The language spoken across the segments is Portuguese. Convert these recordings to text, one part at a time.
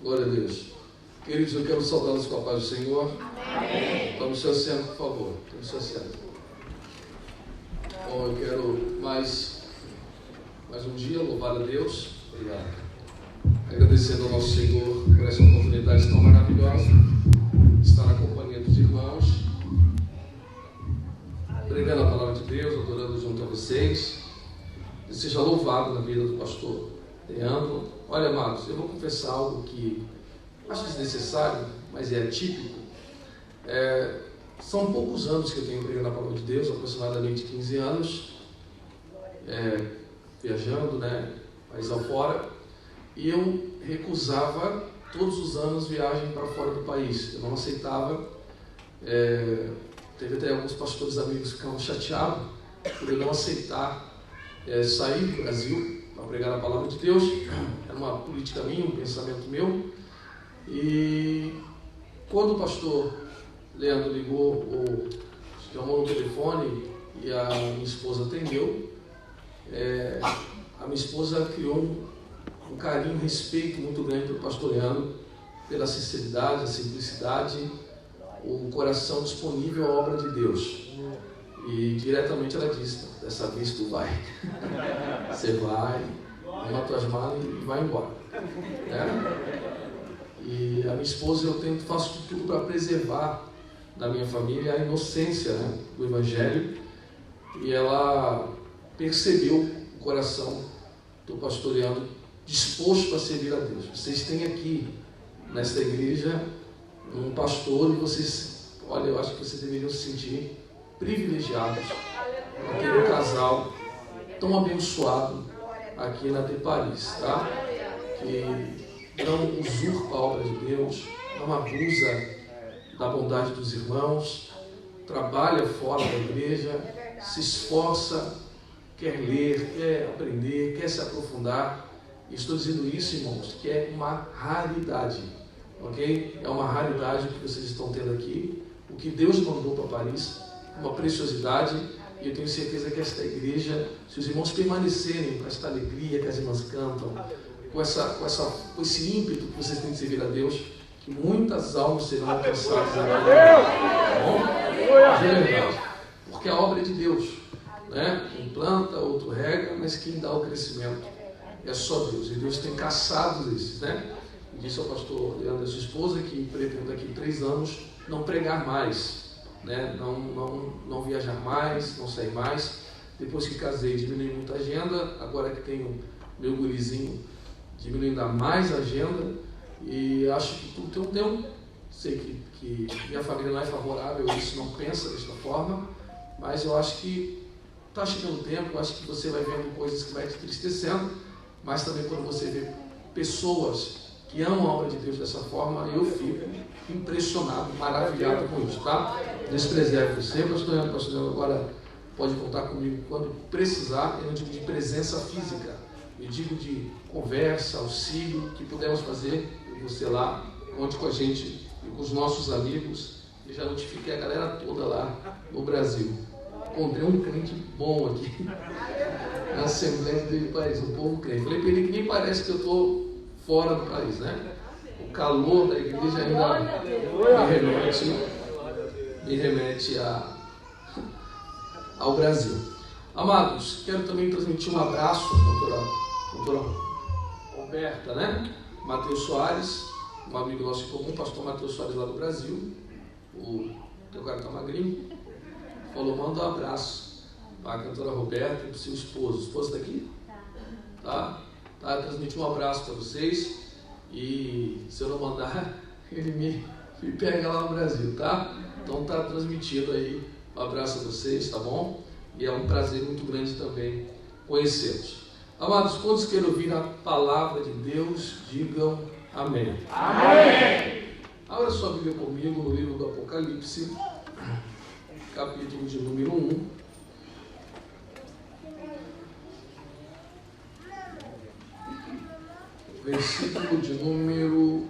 Glória a Deus. Queridos, eu quero saudá-los com a paz do Senhor. Amém. Tome seu assento, por favor. Tome seu assento. Bom, eu quero mais um dia louvar a Deus. Obrigado. Agradecendo ao nosso Senhor por essa oportunidade tão maravilhosa de estar na companhia dos irmãos, pregando a palavra de Deus, adorando junto a vocês. E seja louvado na vida do pastor Leandro. Olha, amados, eu vou confessar algo que acho desnecessário, mas é atípico. São poucos anos que eu tenho pregando a palavra de Deus, aproximadamente 15 anos, viajando, país afora, e eu recusava todos os anos viagem para fora do país. Eu não aceitava. Teve até alguns pastores amigos que ficavam chateados por eu não aceitar sair do Brasil para pregar a palavra de Deus. Era uma política minha, um pensamento meu. E quando o pastor Leandro ligou, chamou no telefone e a minha esposa atendeu, a minha esposa criou um carinho, um respeito muito grande pelo pastor Leandro, pela sinceridade, a simplicidade, o coração disponível à obra de Deus. E diretamente ela disse: dessa vez tu vai. Você vai, arruma tuas malas e vai embora. E a minha esposa, eu faço de tudo para preservar da minha família a inocência do Evangelho. E ela percebeu o coração do pastor Leandro disposto a servir a Deus. Vocês têm aqui, nesta igreja, um pastor, e vocês, olha, eu acho que vocês deveriam se sentir privilegiados por ter um casal tão abençoado aqui na Paris, tá? Que não usurpa a obra de Deus, não abusa da bondade dos irmãos, trabalha fora da igreja, se esforça, quer ler, quer aprender, quer se aprofundar. E estou dizendo isso, irmãos, que é uma raridade, ok? É uma raridade que vocês estão tendo aqui. O que Deus mandou para Paris, uma preciosidade, e eu tenho certeza que esta igreja, se os irmãos permanecerem com esta alegria que as irmãs cantam, com esse ímpeto que vocês têm de servir a Deus, que muitas almas serão alcançadas aqui. Tá bom? É verdade. Porque a obra é de Deus, Um planta, outro rega, mas quem dá o crescimento é só Deus. E Deus tem caçado esses, E disse ao pastor Leandro e sua esposa que pretendo daqui 3 anos não pregar mais, não viajar mais, não sair mais. Depois que casei, diminui muita agenda. Agora que tenho meu gurizinho, diminui ainda mais a agenda. E acho que tudo tem um tempo. Sei que minha família não é favorável a isso, não pensa desta forma, mas eu acho que está chegando o tempo. Eu acho que você vai vendo coisas que vai te entristecendo, mas também quando você vê pessoas que amam a obra de Deus dessa forma, eu fico impressionado, maravilhado com isso, tá? Deus preserve você, pastor Leandro. Agora pode contar comigo quando precisar. Eu não digo de presença física, eu digo de conversa, auxílio, que pudermos fazer. Você lá, conte com a gente e com os nossos amigos. Eu já notifiquei a galera toda lá no Brasil. Encontrei um crente bom aqui na Assembleia do País, um povo crente. Falei para ele que nem parece que eu estou fora do país, O calor da igreja ainda me remete ao Brasil. Amados, quero também transmitir um abraço à doutora Roberta, Matheus Soares, um amigo nosso em comum, pastor Matheus Soares lá do Brasil. O teu cara está magrinho. Falou: manda um abraço para a cantora Roberta e para o seu esposo. O esposo está aqui? Tá? Transmitir um abraço para vocês. E se eu não mandar, ele me pega lá no Brasil, tá? Então está transmitido aí um abraço a vocês, tá bom? E é um prazer muito grande também conhecê-los. Amados, quantos querem ouvir a palavra de Deus, digam amém. Amém! Abra sua Bíblia comigo no livro do Apocalipse, capítulo de número 1. Versículo de número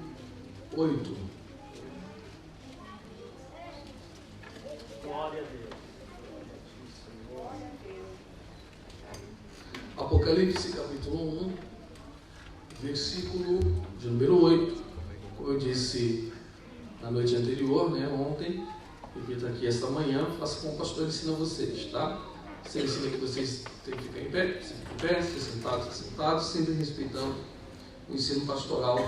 8. Glória a Deus. Apocalipse capítulo 1, versículo de número 8. eu disse na noite anterior, né, ontem, repito aqui esta manhã, faça como o pastor ensina vocês, tá? Você ensina que vocês têm que ficar em pé, você fica em pé, se sentados, sempre respeitando o ensino pastoral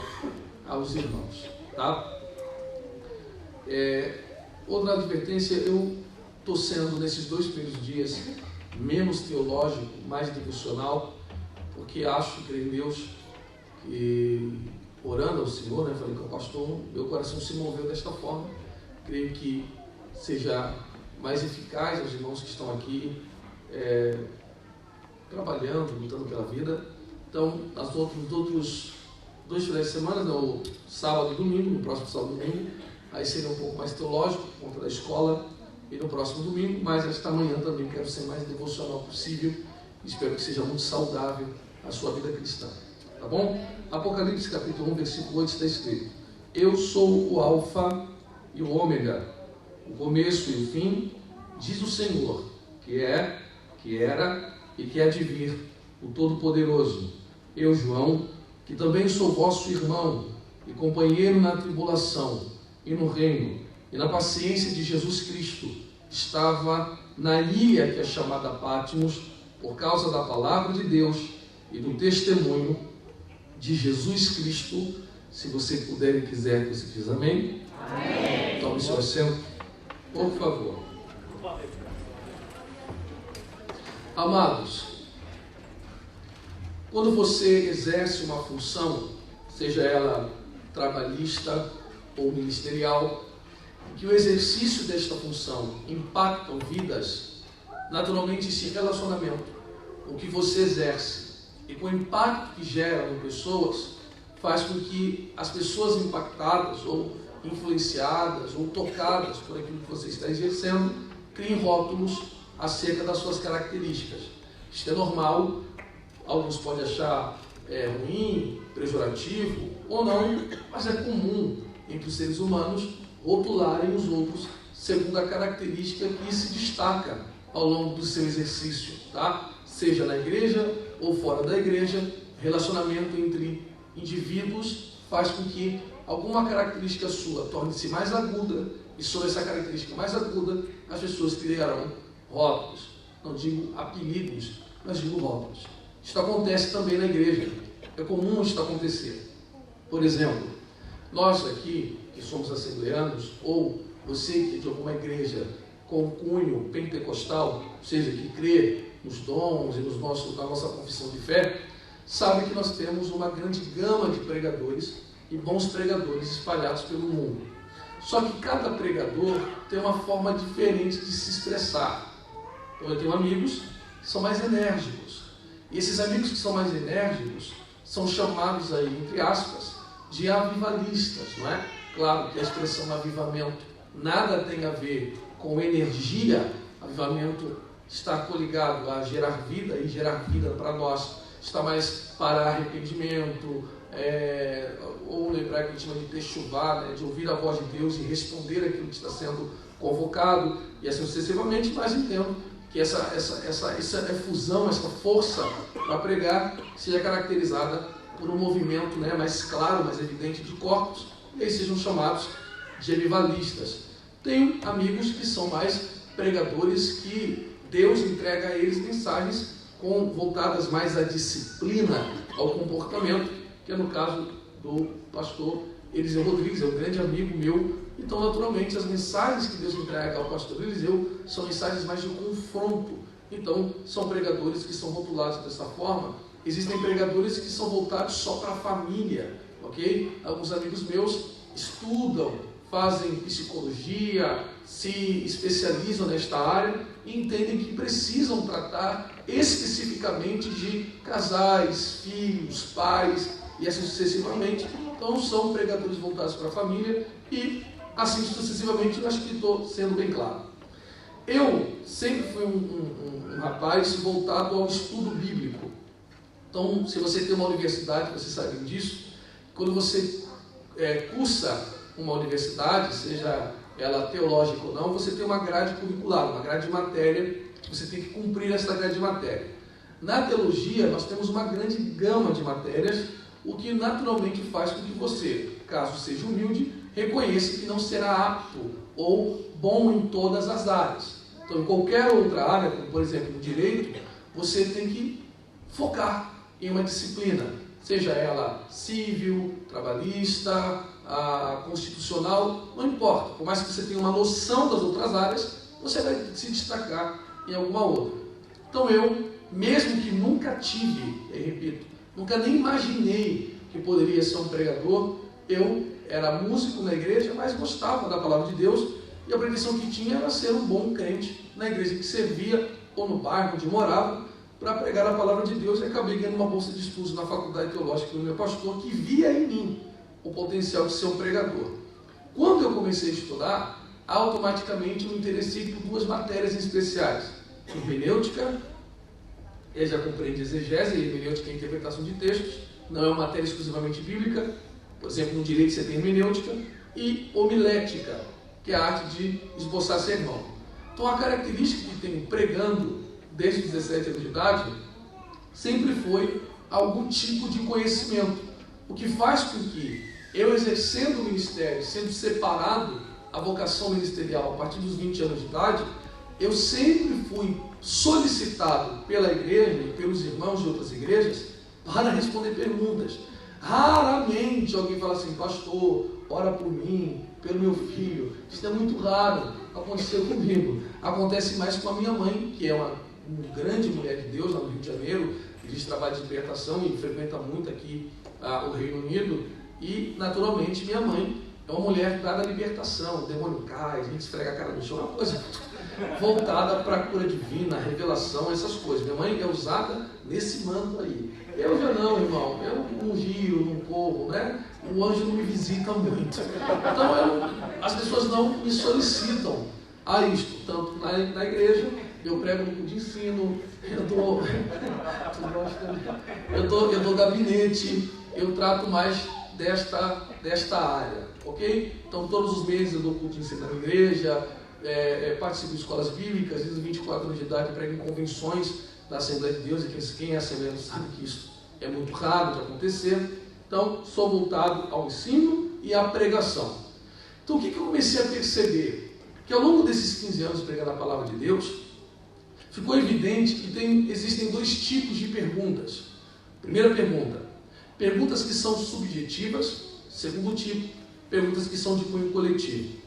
aos irmãos, tá? Outra advertência, eu estou sendo nesses 2 primeiros dias menos teológico, mais devocional, porque acho, creio em Deus, que orando ao Senhor, né, falei com o pastor, meu coração se moveu desta forma, creio que seja mais eficaz aos irmãos que estão aqui trabalhando, lutando pela vida. Então, nos outros 2 finais de semana, no sábado e domingo, no próximo sábado e domingo, aí seria um pouco mais teológico, por conta da escola, e no próximo domingo, mas esta manhã também quero ser mais devocional possível, espero que seja muito saudável a sua vida cristã, tá bom? Apocalipse capítulo 1, versículo 8 está escrito: eu sou o alfa e o ômega, o começo e o fim, diz o Senhor, que é, que era e que há de vir, o Todo-Poderoso. Eu, João, que também sou vosso irmão e companheiro na tribulação e no reino e na paciência de Jesus Cristo, estava na ilha que é chamada Patmos, por causa da palavra de Deus e do testemunho de Jesus Cristo. Se você puder e quiser, você diz amém. Amém. Tome seu assento, por favor. Amados, quando você exerce uma função, seja ela trabalhista ou ministerial, que o exercício desta função impacta vidas, naturalmente esse relacionamento, o que você exerce, e com o impacto que gera em pessoas, faz com que as pessoas impactadas ou influenciadas ou tocadas por aquilo que você está exercendo, criem rótulos acerca das suas características. Isto é normal, alguns podem achar ruim, pejorativo ou não, mas é comum entre os seres humanos rotularem os outros segundo a característica que se destaca ao longo do seu exercício, tá? Seja na igreja ou fora da igreja, relacionamento entre indivíduos faz com que alguma característica sua torne-se mais aguda, e sobre essa característica mais aguda, as pessoas criarão rótulos. Não digo apelidos, mas digo rótulos. Isto acontece também na igreja. É comum isto acontecer. Por exemplo, nós aqui, que somos assembleanos, ou você que é de alguma igreja com cunho pentecostal, ou seja, que crê nos dons e na nossa confissão de fé, sabe que nós temos uma grande gama de pregadores e bons pregadores espalhados pelo mundo. Só que cada pregador tem uma forma diferente de se expressar. Então eu tenho amigos que são mais enérgicos. E esses amigos que são mais enérgicos são chamados aí, entre aspas, de avivalistas, não é? Claro que a expressão avivamento nada tem a ver com energia. Avivamento está coligado a gerar vida, e gerar vida para nós está mais para arrependimento, ou lembrar que a gente chama de techuvá, né, de ouvir a voz de Deus e responder aquilo que está sendo convocado, e assim sucessivamente. Mas entendo que essa efusão, essa força para pregar seja caracterizada por um movimento, né, mais claro, mais evidente de corpos, e eles sejam chamados de avivalistas. Tenho amigos que são mais pregadores, que Deus entrega a eles mensagens voltadas mais à disciplina, ao comportamento, que é no caso do pastor Eliseu Rodrigues, é um grande amigo meu. Então, naturalmente, as mensagens que Deus entrega ao pastor Eliseu são mensagens mais de confronto. Então, são pregadores que são rotulados dessa forma. Existem pregadores que são voltados só para a família, ok? Alguns amigos meus estudam, fazem psicologia, se especializam nesta área e entendem que precisam tratar especificamente de casais, filhos, pais e assim sucessivamente. Então são pregadores voltados para a família e assim sucessivamente. Eu acho que estou sendo bem claro. Eu sempre fui um rapaz voltado ao estudo bíblico. Então, se você tem uma universidade, você sabe disso, quando você cursa uma universidade, seja ela teológica ou não, você tem uma grade curricular, uma grade de matéria, você tem que cumprir essa grade de matéria. Na teologia, nós temos uma grande gama de matérias, o que naturalmente faz com que você, caso seja humilde, reconheça que não será apto ou bom em todas as áreas. Então, em qualquer outra área, como por exemplo no direito, você tem que focar em uma disciplina, seja ela civil, trabalhista, constitucional, não importa. Por mais que você tenha uma noção das outras áreas, você vai se destacar em alguma outra. Então eu, mesmo que nunca tive, eu repito, nunca nem imaginei que poderia ser um pregador, eu era músico na igreja, mas gostava da palavra de Deus, e a pretensão que tinha era ser um bom crente na igreja que servia, ou no bairro onde morava, para pregar a palavra de Deus, e acabei ganhando uma bolsa de estudos na faculdade teológica do meu pastor, que via em mim o potencial de ser um pregador. Quando eu comecei a estudar, automaticamente eu me interessei por duas matérias especiais: hermenêutica, ele já compreende exegese, e hermenêutica é a interpretação de textos, não é uma matéria exclusivamente bíblica. Por exemplo, no direito você tem hermenêutica, e homilética, que é a arte de esboçar sermão. Então a característica que tenho pregando desde os 17 anos de idade sempre foi algum tipo de conhecimento, o que faz com que eu, exercendo o ministério, sendo separado a vocação ministerial a partir dos 20 anos de idade, eu sempre fui solicitado pela igreja e pelos irmãos de outras igrejas para responder perguntas. Raramente alguém fala assim: pastor, ora por mim, pelo meu filho. Isso é muito raro, aconteceu comigo. Acontece mais com a minha mãe, que é uma grande mulher de Deus lá no Rio de Janeiro, que diz trabalho de libertação e frequenta muito aqui o Reino Unido. E, naturalmente, minha mãe é uma mulher dada à libertação, o demônio cai, a gente esfrega a cara no chão, é uma coisa voltada para a cura divina, a revelação, essas coisas. Minha mãe é usada nesse manto aí. Eu já não, irmão, eu não rio, não corro, né? O anjo não me visita muito. Então, as pessoas não me solicitam a isto, tanto na igreja. Eu prego no grupo de ensino, eu dou gabinete, eu trato mais desta área, ok? Então, todos os meses eu dou culto de ensino na igreja, participo de escolas bíblicas, desde os 24 anos de idade, prego em convenções da Assembleia de Deus, e quem é Assembleia sabe que isso é muito raro de acontecer. Então, sou voltado ao ensino e à pregação. Então, o que eu comecei a perceber? Que ao longo desses 15 anos pregando a palavra de Deus, ficou evidente que existem dois tipos de perguntas. Primeira pergunta: perguntas que são subjetivas. Segundo tipo, perguntas que são de cunho coletivo.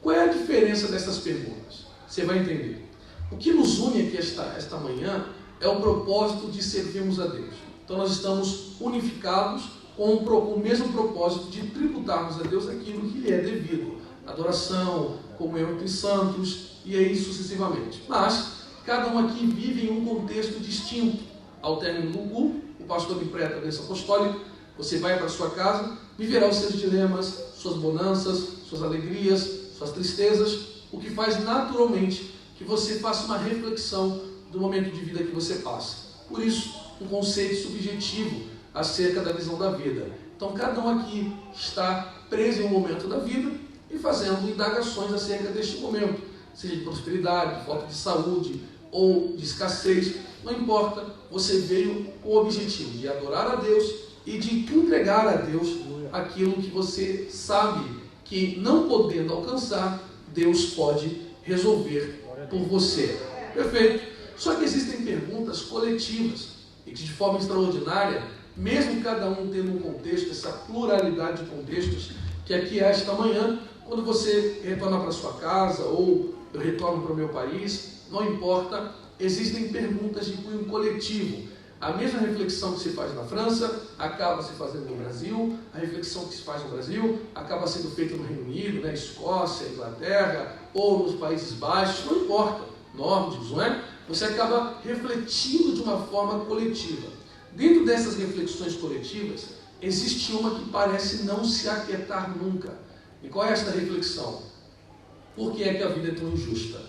Qual é a diferença dessas perguntas? Você vai entender. O que nos une aqui esta manhã é o propósito de servirmos a Deus. Então nós estamos unificados com o mesmo propósito de tributarmos a Deus aquilo que lhe é devido. Adoração, comunhão entre santos, e aí sucessivamente. Mas cada um aqui vive em um contexto distinto. Ao término do culto, o pastor me presta a bênção apostólica, você vai para a sua casa, viverá os seus dilemas, suas bonanças, suas alegrias, suas tristezas, o que faz naturalmente que você faça uma reflexão do momento de vida que você passa. Por isso, um conceito subjetivo acerca da visão da vida. Então, cada um aqui está preso em um momento da vida e fazendo indagações acerca deste momento, seja de prosperidade, de falta de saúde ou de escassez, não importa, você veio com o objetivo de adorar a Deus e de entregar a Deus aquilo que você sabe que, não podendo alcançar, Deus pode resolver por você. Perfeito? Só que existem perguntas coletivas e que, de forma extraordinária, mesmo cada um tendo um contexto, essa pluralidade de contextos que aqui é esta manhã, quando você retorna para sua casa ou eu retorno para o meu país, não importa, existem perguntas de cunho coletivo. A mesma reflexão que se faz na França acaba se fazendo no Brasil, a reflexão que se faz no Brasil acaba sendo feita no Reino Unido, na Escócia, Inglaterra ou nos Países Baixos, não importa, nórdicos, não é? Você acaba refletindo de uma forma coletiva. Dentro dessas reflexões coletivas, existe uma que parece não se aquietar nunca. E qual é esta reflexão? Por que é que a vida é tão injusta?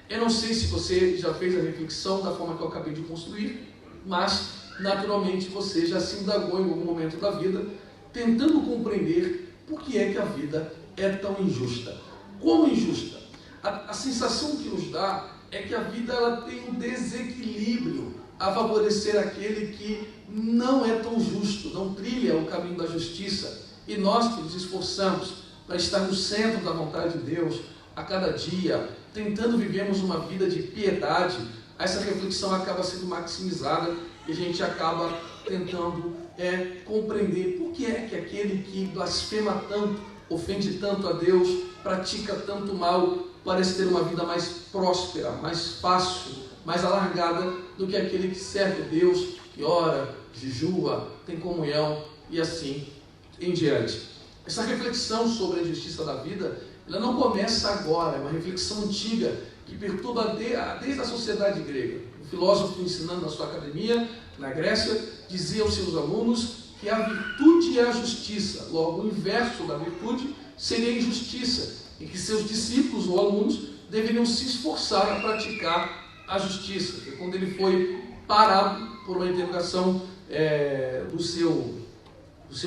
Eu não sei se você já fez a reflexão da forma que eu acabei de construir, mas, naturalmente, você já se indagou em algum momento da vida, tentando compreender por que é que a vida é tão injusta. Como injusta? A sensação que nos dá é que a vida ela tem um desequilíbrio a favorecer aquele que não é tão justo, não trilha o caminho da justiça. E nós que nos esforçamos para estar no centro da vontade de Deus a cada dia, tentando vivermos uma vida de piedade, essa reflexão acaba sendo maximizada e a gente acaba tentando compreender por que é que aquele que blasfema tanto, ofende tanto a Deus, pratica tanto mal, parece ter uma vida mais próspera, mais fácil, mais alargada do que aquele que serve a Deus, que ora, jejua, tem comunhão e assim em diante. Essa reflexão sobre a injustiça da vida, ela não começa agora, é uma reflexão antiga que perturba desde a sociedade grega. Um filósofo ensinando na sua academia, na Grécia, dizia aos seus alunos que a virtude é a justiça, logo o inverso da virtude seria a injustiça, e que seus discípulos ou alunos deveriam se esforçar a praticar a justiça. E quando ele foi parado por uma interrogação do seu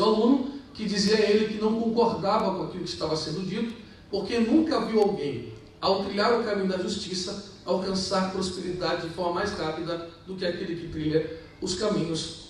aluno, que dizia a ele que não concordava com aquilo que estava sendo dito, porque nunca viu alguém, ao trilhar o caminho da justiça, alcançar prosperidade de forma mais rápida do que aquele que trilha os caminhos,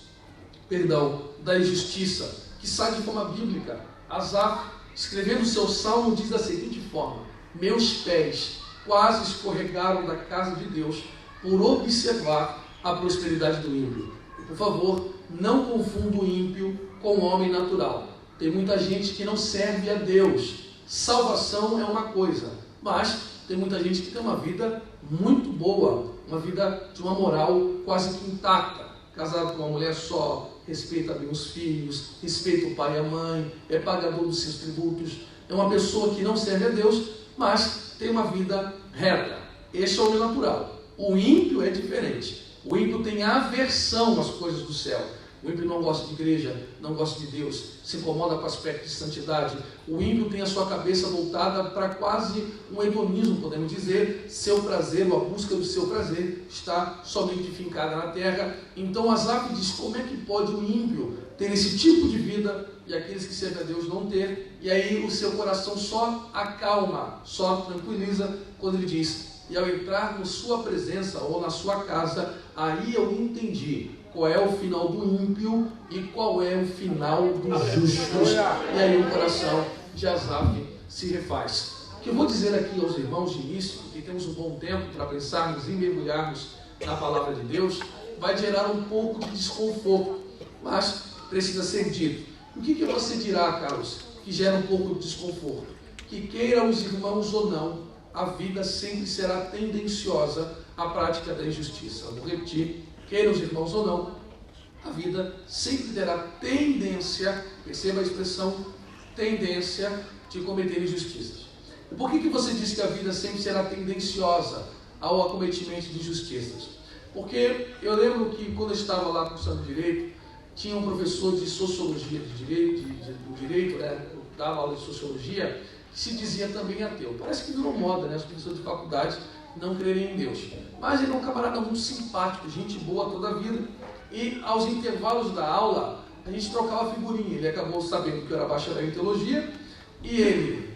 da injustiça, que sai de forma bíblica. Asaf, escrevendo o seu salmo, diz da seguinte forma: meus pés quase escorregaram da casa de Deus por observar a prosperidade do ímpio. E, por favor, não confunda o ímpio com o homem natural. Tem muita gente que não serve a Deus. Salvação é uma coisa, mas tem muita gente que tem uma vida muito boa, uma vida de uma moral quase que intacta, casado com uma mulher só, respeita bem os filhos, respeita o pai e a mãe, é pagador dos seus tributos, é uma pessoa que não serve a Deus, mas tem uma vida reta. Este é o homem natural. O ímpio é diferente. O ímpio tem aversão às coisas do céu. O ímpio não gosta de igreja, não gosta de Deus, se incomoda com o aspecto de santidade. O ímpio tem a sua cabeça voltada para quase um hedonismo, podemos dizer. Seu prazer, ou a busca do seu prazer, está somente fincada na terra. Então Asaf diz: como é que pode o ímpio ter esse tipo de vida e aqueles que servem a Deus não ter? E aí o seu coração só acalma, só tranquiliza quando ele diz: e ao entrar na sua presença ou na sua casa, aí eu entendi qual é o final do ímpio e qual é o final dos justos. E aí o coração de Asaf se refaz. O que eu vou dizer aqui aos irmãos de início, que temos um bom tempo para pensarmos e mergulharmos na palavra de Deus, vai gerar um pouco de desconforto, mas precisa ser dito. O que você dirá, Carlos, que gera um pouco de desconforto? Que queira os irmãos ou não, a vida sempre será tendenciosa à prática da injustiça. Vou repetir: queiram os irmãos ou não, a vida sempre terá tendência, perceba a expressão, tendência de cometer injustiças. E por que você diz que a vida sempre será tendenciosa ao acometimento de injustiças? Porque eu lembro que quando eu estava lá cursando Direito, tinha um professor de Sociologia do Direito, eu dava aula de Sociologia, que se dizia também ateu. Parece que virou moda, né? As pessoas de faculdade não crerem em Deus. Mas ele é um camarada muito simpático, gente boa toda a vida. E aos intervalos da aula, a gente trocava figurinha. Ele acabou sabendo que eu era bacharel em teologia e ele,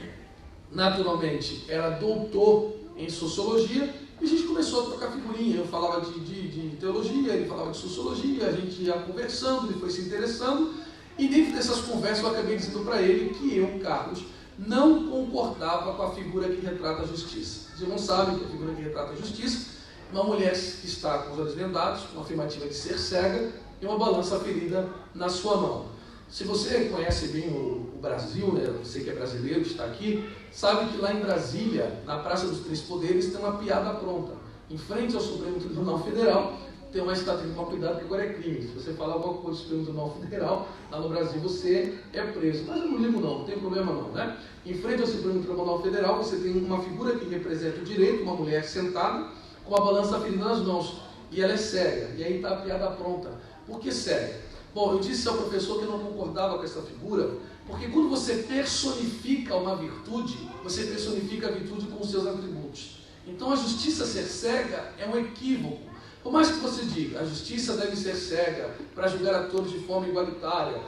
naturalmente, era doutor em sociologia. E a gente começou a trocar figurinha. Eu falava de teologia, ele falava de sociologia, a gente ia conversando, ele foi se interessando. E dentro dessas conversas eu acabei dizendo para ele que eu, Carlos, não concordava com a figura que retrata a justiça. Os irmãos sabem que a figura que retrata a justiça é uma mulher que está com os olhos vendados, com uma afirmativa de ser cega e uma balança ferida na sua mão. Se você conhece bem o Brasil, né, você que é brasileiro, está aqui, sabe que lá em Brasília, na Praça dos Três Poderes, tem uma piada pronta. Em frente ao Supremo Tribunal Federal, tem uma estátua de cuidado, que agora é crime. Se você falar alguma coisa do Supremo Tribunal Federal, lá no Brasil você é preso. Mas eu não ligo não tem problema não, né? Em frente ao Supremo Tribunal Federal, você tem uma figura que representa o direito, uma mulher sentada, com uma balança ferida nas mãos. E ela é cega. E aí está a piada pronta. Por que cega? Bom, eu disse ao professor que eu não concordava com essa figura, porque quando você personifica uma virtude, você personifica a virtude com os seus atributos. Então a justiça ser cega é um equívoco. Por mais que você diga, a justiça deve ser cega para julgar a todos de forma igualitária,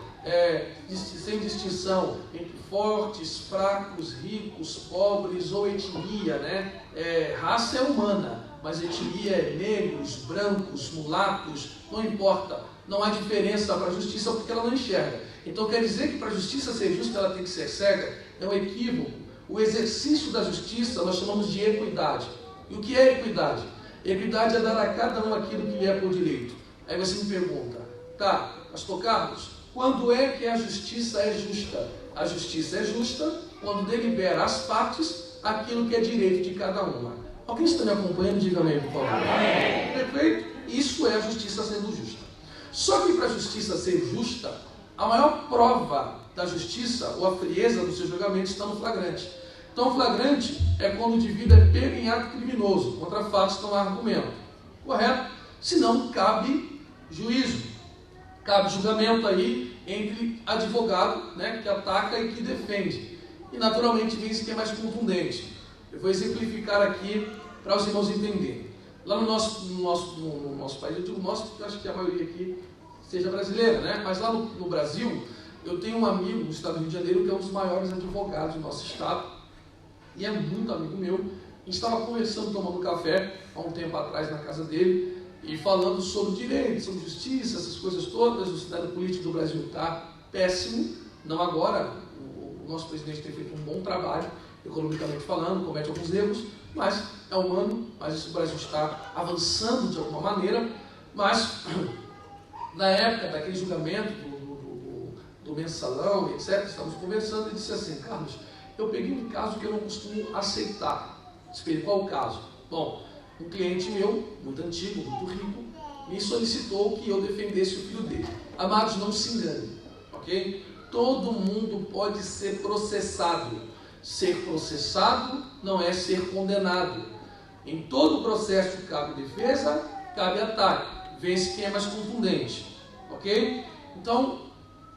sem distinção entre fortes, fracos, ricos, pobres ou etnia, né? Raça é humana, mas etnia é negros, brancos, mulatos, não importa. Não há diferença para a justiça porque ela não enxerga. Então quer dizer que para a justiça ser justa ela tem que ser cega? É um equívoco. O exercício da justiça nós chamamos de equidade. E o que é equidade? Equidade é dar a cada um aquilo que lhe é por direito. Aí você me pergunta, tá, pastor Carlos, quando é que a justiça é justa? A justiça é justa quando delibera as partes aquilo que é direito de cada uma. Alguém está me acompanhando? Diga amém, por favor. Amém. Perfeito? Isso é a justiça sendo justa. Só que para a justiça ser justa, a maior prova da justiça, ou a frieza do seu julgamento, está no flagrante. Então, o flagrante é quando o indivíduo é pego em ato criminoso, contra fatos não há argumento. Correto? Senão, cabe juízo. Cabe julgamento aí entre advogado, né, que ataca e que defende. E, naturalmente, vem esse que é mais contundente. Eu vou exemplificar aqui para os irmãos entenderem. Lá no nosso país, eu digo nosso porque eu acho que a maioria aqui seja brasileira, né? Mas lá no Brasil, eu tenho um amigo no estado do Rio de Janeiro que é um dos maiores advogados do nosso estado e é muito amigo meu. A gente estava conversando, tomando café há um tempo atrás na casa dele e falando sobre direito, sobre justiça, essas coisas todas. O cenário político do Brasil está péssimo, não agora. O nosso presidente tem feito um bom trabalho, economicamente falando, comete alguns erros, mas é humano, mas o Brasil está avançando de alguma maneira. Mas na época daquele julgamento do mensalão, etc., estávamos conversando e disse assim, Carlos, eu peguei um caso que eu não costumo aceitar. Espere, qual o caso? Bom, um cliente meu, muito antigo, muito rico, me solicitou que eu defendesse o filho dele. Amados, não se enganem, ok? Todo mundo pode ser processado. Ser processado não é ser condenado. Em todo processo que cabe defesa, cabe ataque. Vence quem é mais contundente, ok? Então,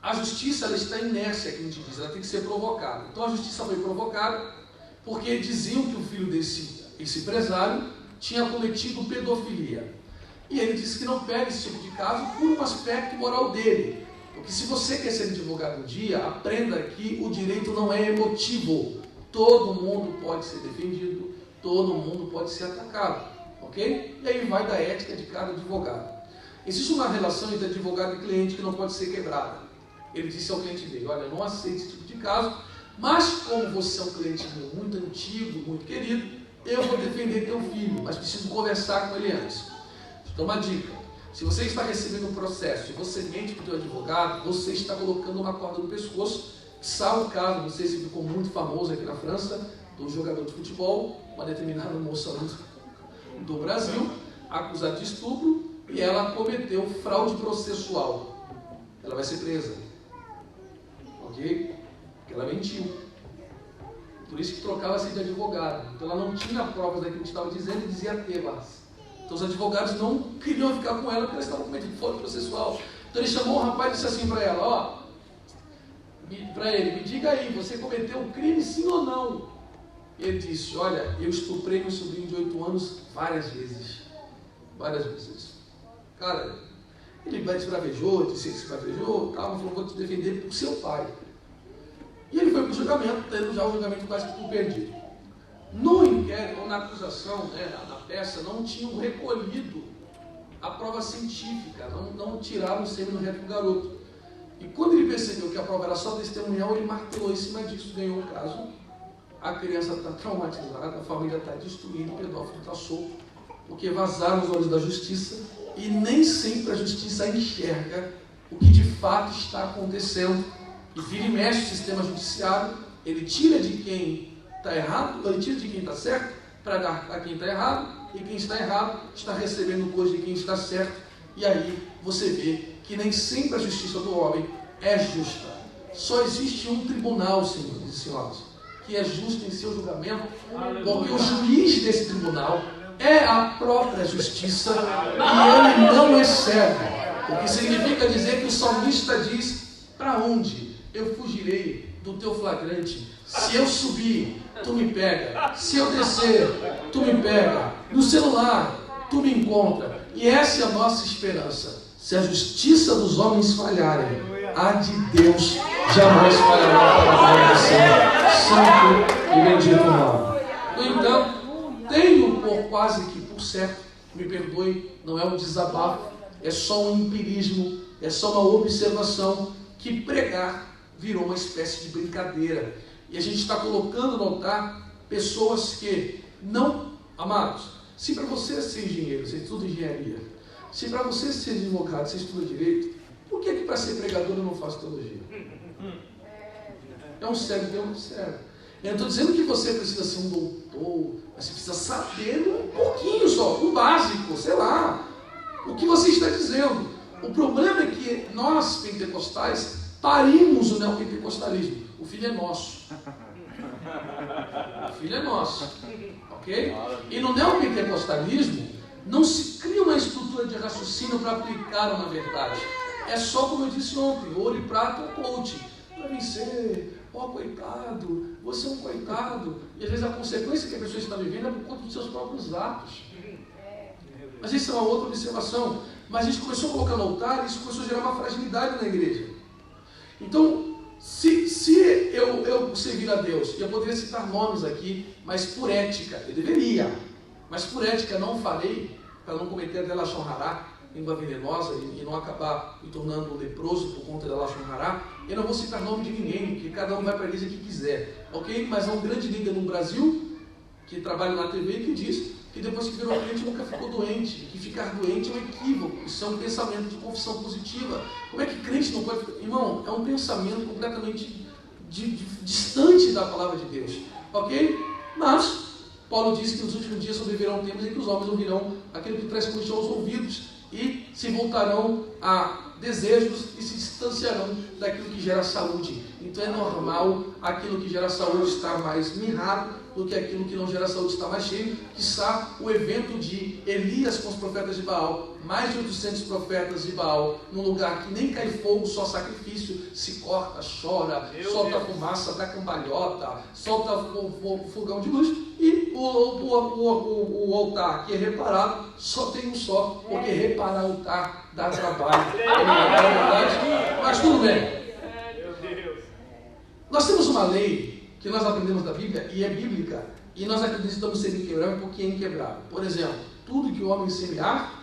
a justiça ela está inércia, que a gente diz, ela tem que ser provocada. Então, a justiça foi provocada porque diziam que o filho esse empresário tinha cometido pedofilia. E ele disse que não pega esse tipo de caso por um aspecto moral dele. Porque se você quer ser advogado um dia, aprenda que o direito não é emotivo. Todo mundo pode ser defendido, todo mundo pode ser atacado, ok? E aí vai da ética de cada advogado. Existe uma relação entre advogado e cliente que não pode ser quebrada. Ele disse ao cliente dele, olha, não aceito esse tipo de caso, mas como você é um cliente meu muito antigo, muito querido, eu vou defender teu filho, mas preciso conversar com ele antes. Então, uma dica. Se você está recebendo um processo e você mente para o teu advogado, você está colocando uma corda no pescoço. Salvo o caso, não sei se ficou muito famoso aqui na França, do jogador de futebol, uma determinada moça do Brasil, acusada de estupro, e ela cometeu fraude processual. Ela vai ser presa. Ok? Porque ela mentiu. Por isso que trocava-se de advogado. Então ela não tinha provas daquilo que estava dizendo e dizia tê-las. Então os advogados não queriam ficar com ela porque elas estavam cometendo fraude processual. Então ele chamou o rapaz e disse assim para ela, ó, para ele, me diga aí, você cometeu um crime sim ou não? Ele disse, olha, eu estuprei meu sobrinho de 8 anos várias vezes. Várias vezes. Cara, ele vai esbravejou, disse que esbravejou, tal, falou, vou te defender por seu pai. E ele foi para o julgamento, tendo já o julgamento quase que perdido. No inquérito, ou na acusação, né, na peça, não tinham recolhido a prova científica, não tiraram o sêmen reto do garoto. E quando ele percebeu que a prova era só testemunhal, ele martelou em cima disso, ganhou o caso. A criança está traumatizada, a família está destruída, o pedófilo está solto, porque vazaram os olhos da justiça e nem sempre a justiça enxerga o que de fato está acontecendo. E vira e mexe o sistema judiciário, ele tira de quem está errado, ele tira de quem está certo para dar a quem está errado, e quem está errado está recebendo coisa de quem está certo, e aí você vê que nem sempre a justiça do homem é justa. Só existe um tribunal, senhores e senhoras, que é justo em seu julgamento, porque o juiz desse tribunal é a própria justiça e ele não é cego. O que significa dizer que o salmista diz, para onde eu fugirei do teu flagrante? Se eu subir, tu me pega. Se eu descer, tu me pega. No celular, tu me encontra. E essa é a nossa esperança. Se a justiça dos homens falharem, a de Deus jamais falhará para a glória do Senhor. Santo e bendito nome. No entanto, tenho por quase que por certo, me perdoe, não é um desabafo, é só um empirismo, é só uma observação que pregar virou uma espécie de brincadeira. E a gente está colocando no altar pessoas que não, amados, se para você ser engenheiro, você estuda engenharia, se para você ser advogado, você estuda direito, por que para ser pregador eu não faço teologia? É um cego dentro do cego. Eu não estou dizendo que você precisa ser um doutor, mas você precisa saber um pouquinho só, um básico, sei lá, o que você está dizendo. O problema é que nós, pentecostais, parimos o neopentecostalismo. O filho é nosso. O filho é nosso. Ok? E no neopentecostalismo, não se cria uma estrutura de raciocínio para aplicar uma verdade. É só, como eu disse ontem, ouro e prata ou coaching. Para vencer, coitado, você é um coitado. E às vezes a consequência que a pessoa está vivendo é por conta dos seus próprios atos. Mas isso é uma outra observação. Mas a gente começou a colocar no altar e isso começou a gerar uma fragilidade na igreja. Então, se eu servir a Deus, e eu poderia citar nomes aqui, mas por ética, eu deveria, mas por ética não farei, para não cometer a Lashon Hará, língua venenosa, e não acabar me tornando leproso por conta da Lashon Hará, eu não vou citar nome de ninguém, porque cada um vai para a igreja que quiser, ok? Mas há um grande líder no Brasil, que trabalha na TV, que diz que depois que virou crente nunca ficou doente, que ficar doente é um equívoco, isso é um pensamento de confissão positiva. Como é que crente não pode ficar? Irmão, é um pensamento completamente distante da palavra de Deus, ok? Mas Paulo diz que nos últimos dias sobrevirão tempos em que os homens ouvirão aquilo que traz comichão aos ouvidos e se voltarão a desejos e se distanciarão daquilo que gera saúde. Então é normal aquilo que gera saúde estar mais mirrado do que aquilo que não gera saúde está mais cheio. Quiçá o evento de Elias com os profetas de Baal, mais de 800 profetas de Baal, num lugar que nem cai fogo, só sacrifício, se corta, chora, solta a fumaça da cambalhota, solta o fogão de luz, e o altar que é reparado só tem um só, porque reparar altar dá trabalho. Mas tudo bem. Nós temos uma lei que nós aprendemos da Bíblia, e é bíblica, e nós acreditamos ser inquebrável porque é inquebrável. Por exemplo, tudo que o homem semear,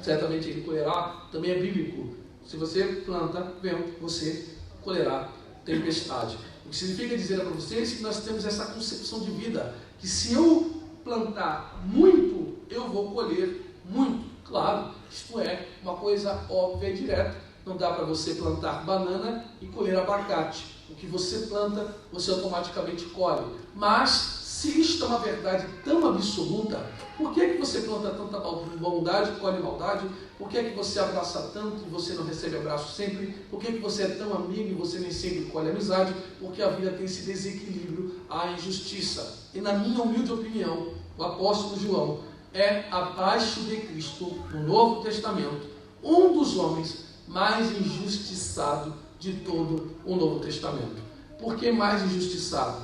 certamente ele colherá, também é bíblico. Se você planta vento, você colherá tempestade. O que significa dizer para vocês que nós temos essa concepção de vida, que se eu plantar muito, eu vou colher muito. Claro, isto é uma coisa óbvia e direta. Não dá para você plantar banana e colher abacate. O que você planta, você automaticamente colhe. Mas, se isto é uma verdade tão absoluta, por que você planta tanta bondade e colhe maldade? Por que você abraça tanto e você não recebe abraço sempre? Por que você é tão amigo e você nem sempre colhe amizade? Porque a vida tem esse desequilíbrio, a injustiça. E na minha humilde opinião, o apóstolo João é, abaixo de Cristo, no Novo Testamento, um dos homens mais injustiçado de todo o Novo Testamento. Por que mais injustiçado?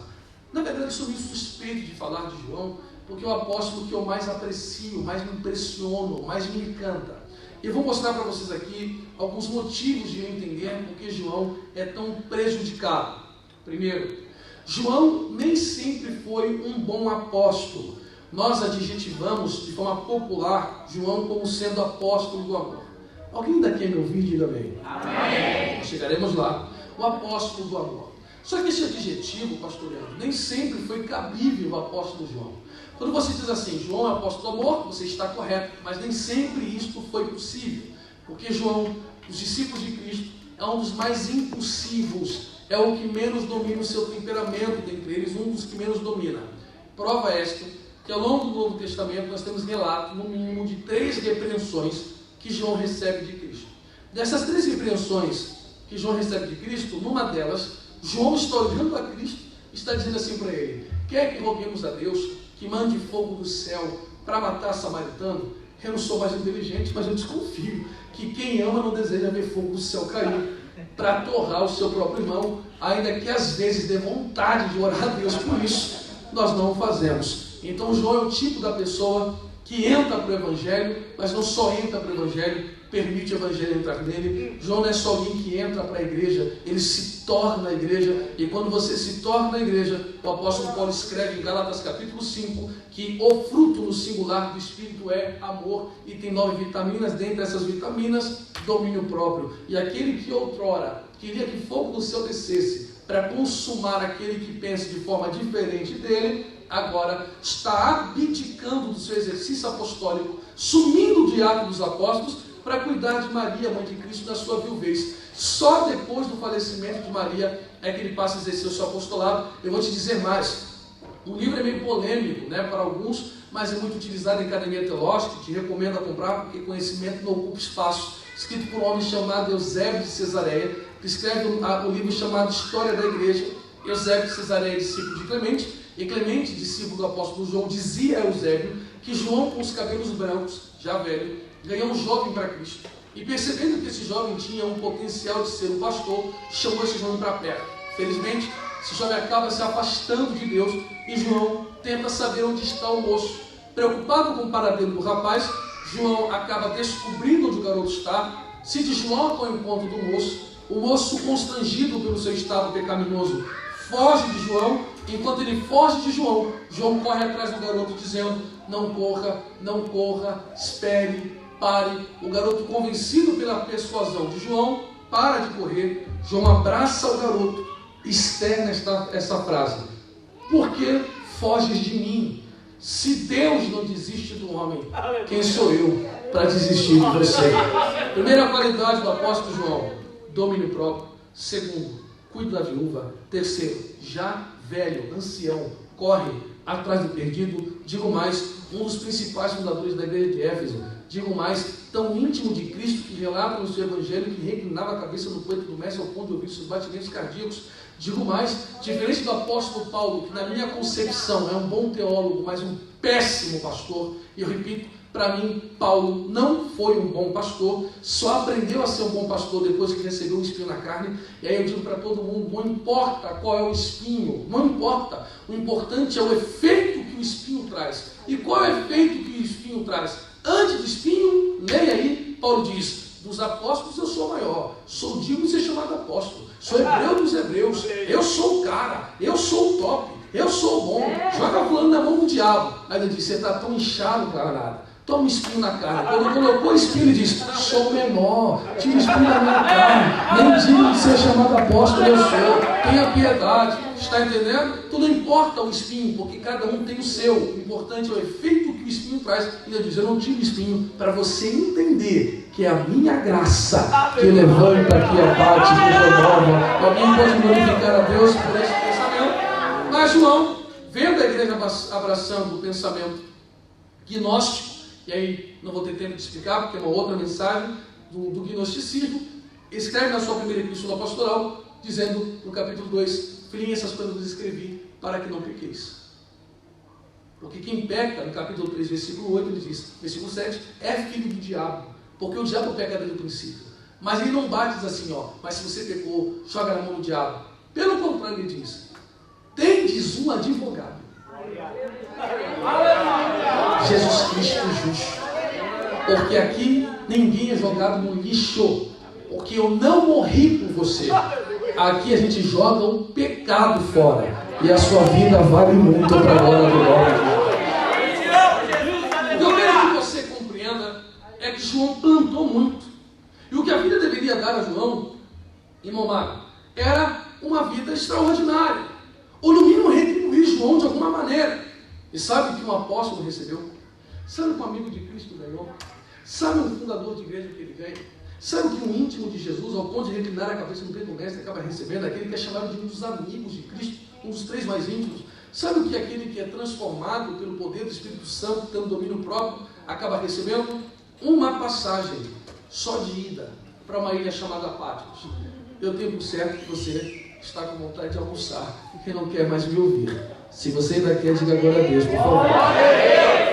Na verdade, eu sou meio suspeito de falar de João, porque é o apóstolo que eu mais aprecio, mais me impressiono, mais me encanta. E eu vou mostrar para vocês aqui alguns motivos de eu entender por que João é tão prejudicado. Primeiro, João nem sempre foi um bom apóstolo. Nós adjetivamos de forma popular João como sendo apóstolo do amor. Alguém daqui me ouvir, diga bem. Amém. Chegaremos lá. O apóstolo do amor. Só que esse adjetivo, pastor Leandro, nem sempre foi cabível ao apóstolo João. Quando você diz assim, João é apóstolo do amor, você está correto, mas nem sempre isto foi possível. Porque João, os discípulos de Cristo, é um dos mais impulsivos, é o que menos domina o seu temperamento dentre eles, um dos que menos domina. Prova esta, que ao longo do Novo Testamento nós temos relato, no mínimo, de 3 repreensões que João recebe de Cristo. Dessas 3 repreensões que João recebe de Cristo, numa delas, João está olhando a Cristo e está dizendo assim para ele: quer que roguemos a Deus que mande fogo do céu para matar samaritano? Eu não sou mais inteligente, mas eu desconfio que quem ama não deseja ver fogo do céu cair para torrar o seu próprio irmão, ainda que às vezes dê vontade de orar a Deus por isso, nós não o fazemos. Então João é o tipo da pessoa que entra para o Evangelho, mas não só entra para o Evangelho, permite o Evangelho entrar nele. João não é só alguém que entra para a igreja, ele se torna a igreja. E quando você se torna a igreja, o apóstolo Paulo escreve em Gálatas capítulo 5 que o fruto no singular do Espírito é amor, e tem 9 vitaminas, dentre essas vitaminas, domínio próprio. E aquele que outrora queria que fogo do céu descesse para consumar aquele que pensa de forma diferente dele, agora está abdicando do seu exercício apostólico, sumindo de Atos dos Apóstolos para cuidar de Maria, mãe de Cristo, na sua viuvez. Só depois do falecimento de Maria é que ele passa a exercer o seu apostolado. Eu vou te dizer mais, o livro é meio polêmico, né, para alguns, mas é muito utilizado em academia teológica, te recomendo a comprar, porque conhecimento não ocupa espaço. Escrito por um homem chamado Eusébio de Cesareia, que escreve um livro chamado História da Igreja. Eusébio de Cesareia é discípulo de Clemente, e Clemente, discípulo do apóstolo João, dizia a Eusébio que João, com os cabelos brancos, já velho, ganhou um jovem para Cristo. E percebendo que esse jovem tinha um potencial de ser um pastor, chamou esse jovem para perto. Felizmente, esse jovem acaba se afastando de Deus e João tenta saber onde está o moço. Preocupado com o paradeiro do rapaz, João acaba descobrindo onde o garoto está, se desloca ao encontro do moço. O moço, constrangido pelo seu estado pecaminoso, foge de João. Enquanto ele foge de João, João corre atrás do garoto dizendo: não corra, não corra, espere, pare. O garoto, convencido pela persuasão de João, para de correr. João abraça o garoto e externa essa frase: por que foges de mim? Se Deus não desiste do homem, quem sou eu para desistir de você? Primeira qualidade do apóstolo João: domínio próprio. Segundo, cuida da viúva. Terceiro, já velho, ancião, corre atrás do perdido. Digo mais, um dos principais fundadores da igreja de Éfeso. Digo mais, tão íntimo de Cristo que relata no seu evangelho que reclinava a cabeça no peito do mestre ao ponto de ouvir seus batimentos cardíacos. Digo mais, diferente do apóstolo Paulo, que na minha concepção é um bom teólogo, mas um péssimo pastor. E eu repito, para mim, Paulo não foi um bom pastor, só aprendeu a ser um bom pastor depois que recebeu um espinho na carne. E aí eu digo para todo mundo: não importa qual é o espinho, não importa, o importante é o efeito que o espinho traz. E qual é o efeito que o espinho traz? Antes do espinho, leia aí, Paulo diz: dos apóstolos eu sou maior, sou digno de ser chamado apóstolo, sou hebreu dos hebreus, eu sou o cara, eu sou o top, eu sou o bom. Joga fulano na mão do diabo. Aí ele diz: você está tão inchado, camarada, toma um espinho na carne. Quando colocou o espinho, ele disse: sou menor, tira o espinho da minha carne, nem digno de ser chamado apóstolo eu sou, tenha piedade. Está entendendo? Tudo importa o espinho, porque cada um tem o seu. O importante é o efeito que o espinho traz. E ele diz: eu não tiro o espinho para você entender que é a minha graça que levanta, que abate, que renova. Alguém pode glorificar a Deus por esse pensamento? Mas João, vendo a igreja abraçando o pensamento gnóstico, e aí não vou ter tempo de explicar, porque é uma outra mensagem do gnosticismo, escreve na sua primeira epístola pastoral, dizendo no capítulo 2: filhinhas, essas coisas vos escrevi para que não pequeis. Porque quem peca, no capítulo 3, versículo 8, ele diz, versículo 7, é filho do diabo, porque o diabo peca desde o princípio. Mas ele não bate, diz assim, mas se você pecou, joga na mão do diabo. Pelo contrário, ele diz: tendes um advogado, Jesus Cristo justo. Porque aqui ninguém é jogado no lixo, porque eu não morri por você. Aqui a gente joga o pecado fora, e a sua vida vale muito para a glória do nome de Deus. O que eu quero que você compreenda é que João plantou muito. E o que a vida deveria dar a João, irmão Mário, era uma vida extraordinária, ou no mínimo retribuir João de alguma maneira. E sabe o que um apóstolo recebeu? Sabe o que um amigo de Cristo ganhou? Sabe um fundador de igreja que ele ganha? Sabe o que um íntimo de Jesus, ao ponto de reclinar a cabeça no peito do mestre, acaba recebendo? Aquele que é chamado de um dos amigos de Cristo, um dos 3 mais íntimos. Sabe o que aquele que é transformado pelo poder do Espírito Santo, tendo domínio próprio, acaba recebendo? Uma passagem só de ida para uma ilha chamada Patmos. Eu tenho por certo que você está com vontade de almoçar e que não quer mais me ouvir. Se você ainda quer, diga glória a Deus, por favor.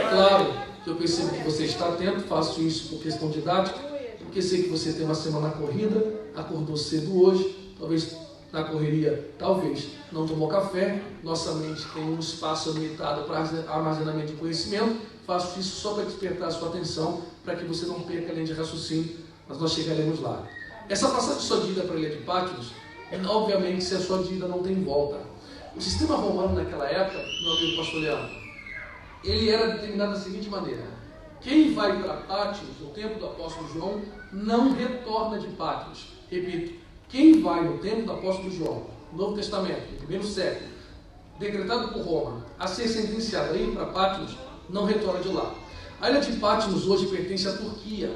Claro que eu percebo que você está atento, faço isso por questão didática, porque sei que você tem uma semana corrida, acordou cedo hoje, talvez na correria, talvez não tomou café, nossa mente tem um espaço limitado para armazenamento de conhecimento. Faço isso só para despertar a sua atenção, para que você não perca a linha de raciocínio mas nós chegaremos lá. Essa passagem de Sodida para a ilha de Patmos, obviamente, se a Sodida não tem volta. O sistema romano naquela época, meu amigo pastor Leandro, ele era determinado da seguinte maneira: quem vai para Patmos no tempo do apóstolo João não retorna de Patmos. Repito, quem vai no tempo do apóstolo João, no Novo Testamento, no primeiro século, decretado por Roma, a ser sentenciado a ir para Patmos, não retorna de lá. A ilha de Patmos hoje pertence à Turquia,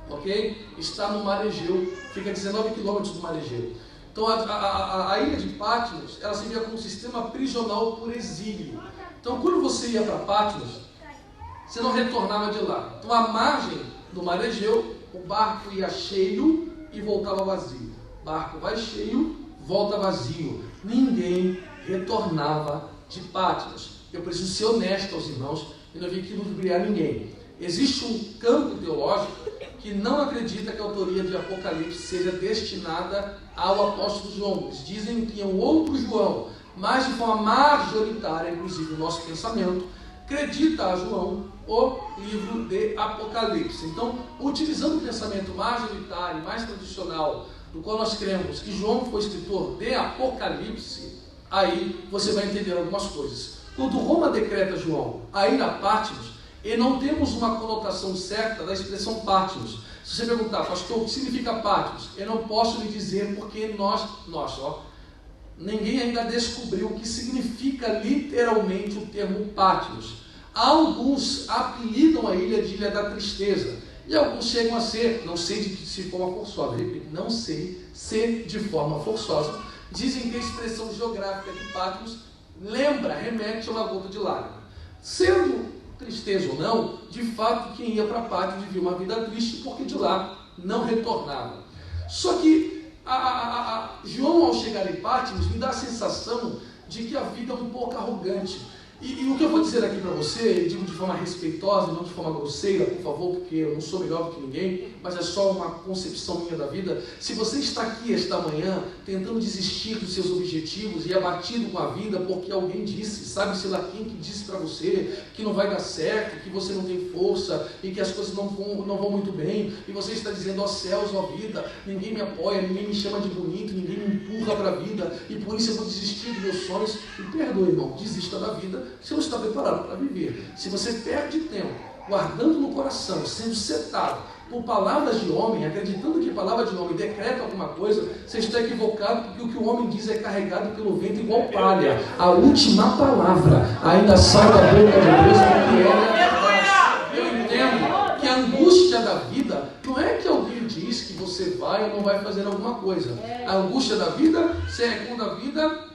ok? Está no Mar Egeu, fica a 19 quilômetros do Mar Egeu. Então a ilha de Patmos, ela se via como um sistema prisional por exílio. Então quando você ia para Patmos, você não retornava de lá. Então à margem do Mar Egeu, o barco ia cheio e voltava vazio. O barco vai cheio, volta vazio. Ninguém retornava de Patmos. Eu preciso ser honesto aos irmãos e não vim aqui ludibriar ninguém. Existe um campo teológico que não acredita que a autoria de Apocalipse seja destinada ao apóstolo João. Eles dizem que é um outro João, mas de forma majoritária, inclusive o nosso pensamento, acredita a João o livro de Apocalipse. Então, utilizando o pensamento majoritário, mais tradicional, do qual nós cremos que João foi escritor de Apocalipse, aí você vai entender algumas coisas. Quando Roma decreta João a ir a Patmos, e não temos uma conotação certa da expressão Patmos. Se você perguntar, pastor, o que significa Patmos? Eu não posso lhe dizer porque ninguém ainda descobriu o que significa literalmente o termo Patmos. Alguns apelidam a ilha de Ilha da Tristeza, e alguns chegam a ser, não sei de forma forçosa, não sei se de forma forçosa, dizem que a expressão geográfica de Patmos remete a uma gota de lágrima. Sendo tristeza ou não, de fato quem ia para Patmos vivia uma vida triste, porque de lá não retornava. Só que João, ao chegar em Patmos, me dá a sensação de que a vida é um pouco arrogante. E o que eu vou dizer aqui para você, eu digo de forma respeitosa e não de forma grosseira, por favor, porque eu não sou melhor do que ninguém, mas é só uma concepção minha da vida. Se você está aqui esta manhã tentando desistir dos seus objetivos e abatido com a vida porque alguém disse, sabe-se lá quem que disse para você que não vai dar certo, que você não tem força e que as coisas não vão muito bem, e você está dizendo, ó céus, ó vida, ninguém me apoia, ninguém me chama de bonito, ninguém me empurra para a vida, e por isso eu vou desistir dos meus sonhos. Me perdoe, irmão, desista da vida. Você não está preparado para viver. Se você perde tempo guardando no coração, sendo setado por palavras de homem, acreditando que palavra de homem decreta alguma coisa, você está equivocado, porque o que o homem diz é carregado pelo vento igual palha. A última palavra ainda sai da boca de Deus, porque eu entendo que a angústia da vida não é que alguém diz que você vai ou não vai fazer alguma coisa. A angústia da vida é quando a vida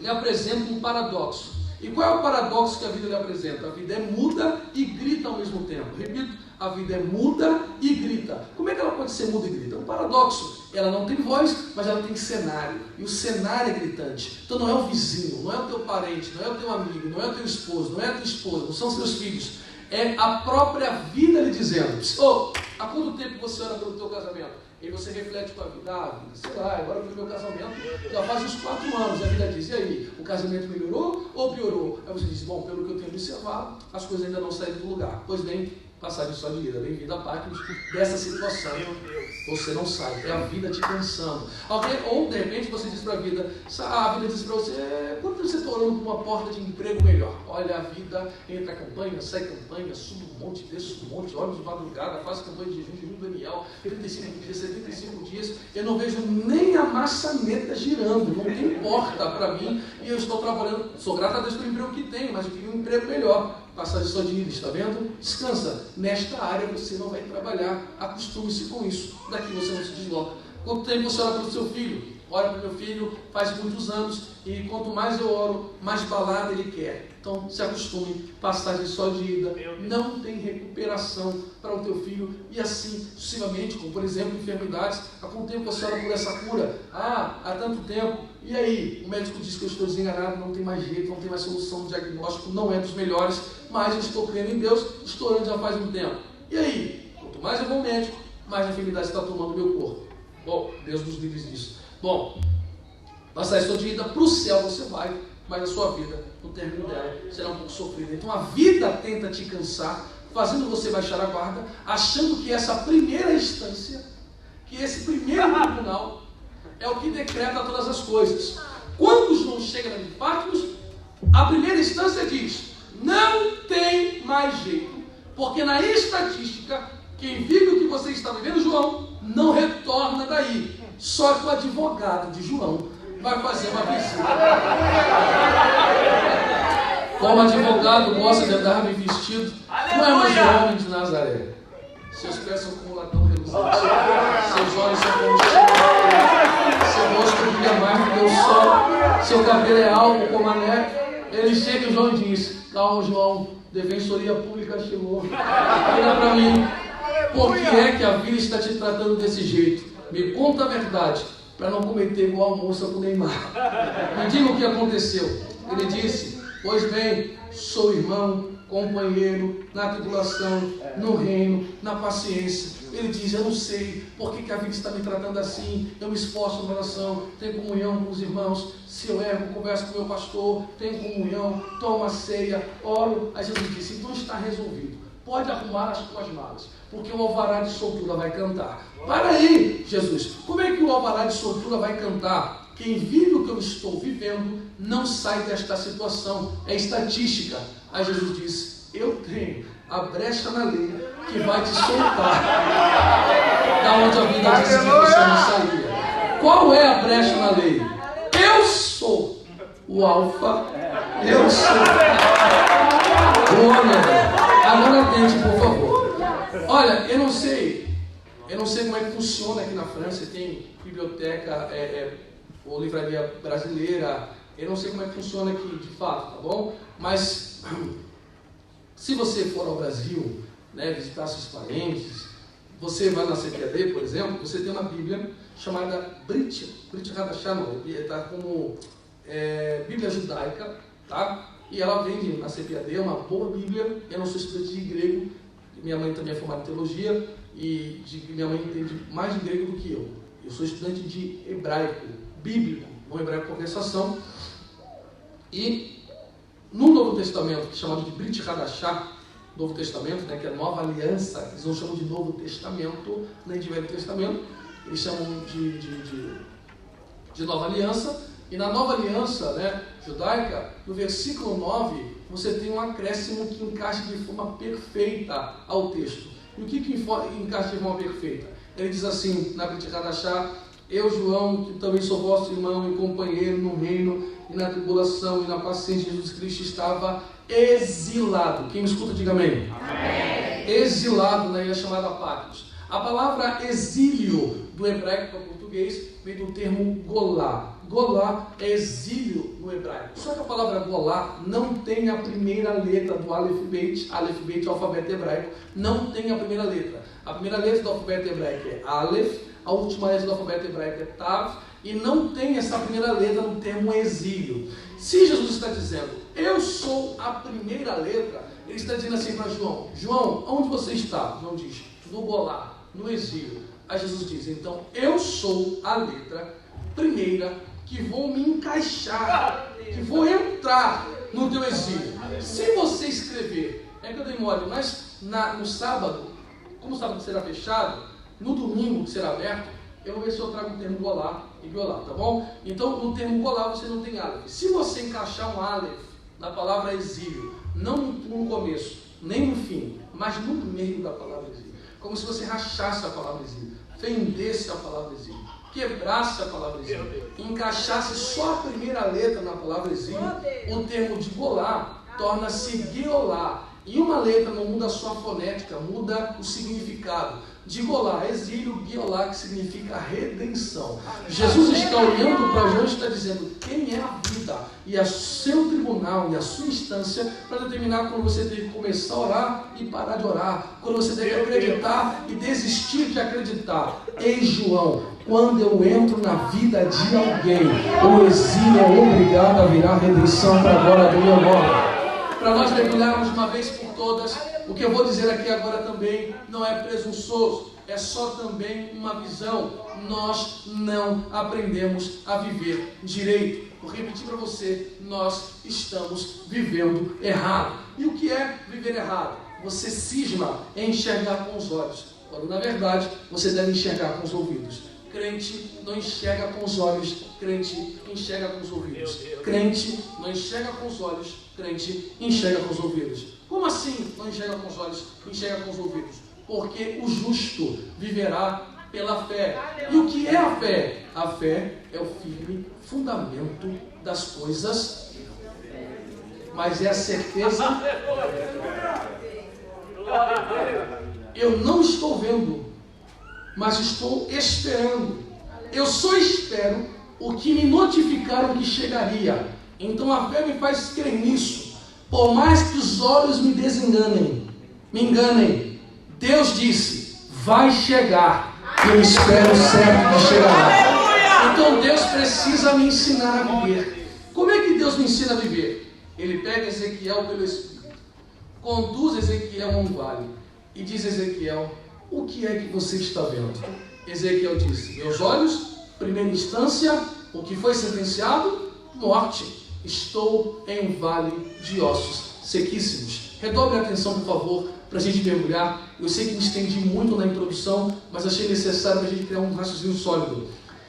lhe apresenta um paradoxo. E qual é o paradoxo que a vida lhe apresenta? A vida é muda e grita ao mesmo tempo. Repito, a vida é muda e grita. Como é que ela pode ser muda e grita? É um paradoxo. Ela não tem voz, mas ela tem cenário. E o cenário é gritante. Então não é o vizinho, não é o teu parente, não é o teu amigo, não é o teu esposo, não é a tua esposa, não são seus filhos. É a própria vida lhe dizendo, há quanto tempo você ora pelo teu casamento? E você reflete com a vida, sei lá, agora pelo meu casamento, já faz uns 4 anos, a vida diz, e aí, o casamento melhorou ou piorou? Aí você diz, bom, pelo que eu tenho observado, as coisas ainda não saíram do lugar. Pois bem, passagem só de vida, bem-vindo a Patmos dessa situação. Você não sai, é a vida te cansando. Ou de repente você diz para a vida diz para você, quando você está orando por uma porta de emprego melhor? Olha, a vida entra campanha, sai campanha, sube um monte, desce um monte, olha de madrugada, faz campanha de jejum Daniel, 35 dias, 75 dias, eu não vejo nem a maçaneta girando, não tem porta para mim, e eu estou trabalhando, sou grato a Deus pelo emprego que tenho, mas eu queria um emprego melhor. Passagem só de ida, está vendo? Descansa. Nesta área você não vai trabalhar. Acostume-se com isso. Daqui você não se desloca. Quanto tempo você ora pelo seu filho? Ora para o meu filho faz muitos anos. E quanto mais eu oro, mais balada ele quer. Então se acostume. Passagem só de ida. Não tem recuperação para o teu filho. E assim sucessivamente, como por exemplo enfermidades. Há quanto tempo você ora por essa cura? Há tanto tempo. E aí? O médico diz que eu estou desenganado, não tem mais jeito, não tem mais solução, o diagnóstico não é dos melhores, mas eu estou crendo em Deus, estou orando já faz um tempo. E aí? Quanto mais eu vou ao médico, mais a enfermidade está tomando o meu corpo. Bom, Deus nos livre disso. Bom, passar a sua vida para o céu você vai, mas a sua vida, no término dela, será um pouco sofrida. Então a vida tenta te cansar fazendo você baixar a guarda, achando que essa primeira instância, que esse primeiro tribunal é o que decreta todas as coisas. Quando João chega na Patmos, a primeira instância diz: não tem mais jeito, porque na estatística, quem vive o que você está vivendo, João, não retorna daí. Só que o advogado de João vai fazer uma visita. Como advogado gosta de andar bem vestido, não é mais o homem de Nazaré. Seus pés são como latão reluzente, seus olhos são como chumbo, seu rosto brilha mais do que o sol, seu cabelo é alvo como a neve. Ele chega e João diz: calma, João, defensoria pública chegou. Olha para mim, por que é que a vida está te tratando desse jeito? Me conta a verdade, para não cometer igual a moça com Neymar. Me diga o que aconteceu. Ele disse: pois bem, sou irmão, companheiro, na tribulação, no reino, na paciência. Ele diz: eu não sei por que a vida está me tratando assim. Eu me esforço na oração, tenho comunhão com os irmãos. Se eu erro, converso com o meu pastor, tenho comunhão, tomo a ceia, oro. Aí Jesus disse: então está resolvido. Pode arrumar as tuas malas, porque o alvará de soltura vai cantar. Para aí, Jesus, como é que o alvará de soltura vai cantar? Quem vive o que eu estou vivendo não sai desta situação. É estatística. Aí Jesus disse: eu tenho a brecha na lei que vai te soltar da onde a vida disse que você não saía. Qual é a brecha na lei? Eu sou o alfa, eu sou. Agora atende, por favor. Olha, eu não sei como é que funciona aqui na França. Tem biblioteca ou livraria brasileira. Eu não sei como é que funciona aqui de fato, tá bom? Mas se você for ao Brasil, né, visitar seus parentes, você vai na CPAD, por exemplo, você tem uma Bíblia chamada Brit Hadashah, está como Bíblia judaica, tá? E ela vende na CPAD, é uma boa Bíblia. Eu não sou estudante de grego, minha mãe também é formada em teologia, e minha mãe entende mais de grego do que eu. Eu sou estudante de hebraico, bíblico, não hebraico por conversação. E no Novo Testamento, que é chamado de Brit Hadashah, Novo Testamento, né, que é a Nova Aliança, eles não chamam de Novo Testamento, nem de Velho Testamento, eles chamam de Nova Aliança. E na Nova Aliança, né, judaica, no versículo 9, você tem um acréscimo que encaixa de forma perfeita ao texto. E o que encaixa de forma perfeita? Ele diz assim, na Brit Hadashah: eu, João, que também sou vosso irmão e companheiro no reino e na tribulação e na paciência de Jesus Cristo, estava exilado. Quem me escuta, diga amém. Amém. Exilado na ilha chamada Patmos. A palavra exílio, do hebraico para o português, vem do termo golá. Golá é exílio no hebraico. Só que a palavra golá não tem a primeira letra do Aleph Beit, alfabeto hebraico, não tem a primeira letra. A primeira letra do alfabeto hebraico é Aleph, a última letra do alfabeto hebraico é Tav, e não tem essa primeira letra no termo exílio. Se Jesus está dizendo: eu sou a primeira letra, ele está dizendo assim para João: João, onde você está? João diz: no golá, no exílio. Aí Jesus diz: então eu sou a letra primeira que vou me encaixar, que vou entrar no teu exílio. Se você escrever, é que eu dei mole, mas no sábado, como o sábado será fechado, no domingo que será aberto, eu vou ver se eu trago o termo golá e golá, tá bom? Então, no termo golá você não tem Aleph. Se você encaixar um Aleph na palavra exílio, não no começo, nem no fim, mas no meio da palavra exílio, como se você rachasse a palavra exílio, fendesse a palavra exílio, quebrasse a palavra exílio, encaixasse só a primeira letra na palavra exílio, o termo de golá torna-se geolá. E uma letra não muda a sua fonética, muda o significado. De golá, exílio, geolá, que significa redenção. Jesus está olhando para João e está dizendo: quem é a vida? E o seu tribunal e a sua instância para determinar quando você deve começar a orar e parar de orar, quando você deve acreditar e desistir de acreditar. Ei, João, quando eu entro na vida de alguém, o exílio é obrigado a virar redenção para a glória do meu nome. Para nós mergulharmos de uma vez por todas, o que eu vou dizer aqui agora também não é presunçoso, é só também uma visão. Nós não aprendemos a viver direito. Vou repetir para você: nós estamos vivendo errado. E o que é viver errado? você cisma em enxergar com os olhos, quando na verdade você deve enxergar com os ouvidos. Crente não enxerga com os olhos, crente enxerga com os ouvidos. Crente não enxerga com os olhos, crente enxerga com os ouvidos. Como assim não enxerga com os olhos, enxerga com os ouvidos? Porque o justo viverá pela fé. E o que é a fé? A fé é o firme fundamento das coisas, mas é a certeza. Eu não estou vendo, mas estou esperando. Eu só espero o que me notificaram que chegaria. Então a fé me faz crer nisso. Por mais que os olhos me desenganem, me enganem, Deus disse, vai chegar. E eu espero certo que chegará. Então Deus precisa me ensinar a viver. Como é que Deus me ensina a viver? Ele pega Ezequiel pelo Espírito, conduz Ezequiel a um vale e diz a Ezequiel, o que é que você está vendo? Ezequiel disse, meus olhos, primeira instância, o que foi sentenciado? Morte. Estou em um vale de ossos sequíssimos. Redobre a atenção, por favor, para a gente mergulhar. Eu sei que me estendi muito na introdução, mas achei necessário para a gente criar um raciocínio sólido.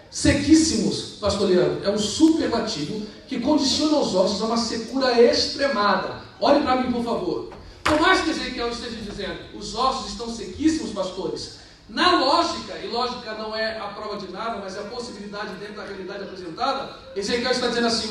Sequíssimos, pastor Leandro, é um superlativo que condiciona os ossos a uma secura extremada. Olhe para mim, por favor. Por mais que Ezequiel esteja dizendo, os ossos estão sequíssimos, pastores, na lógica, e lógica não é a prova de nada, mas é a possibilidade dentro da realidade apresentada, Ezequiel está dizendo assim,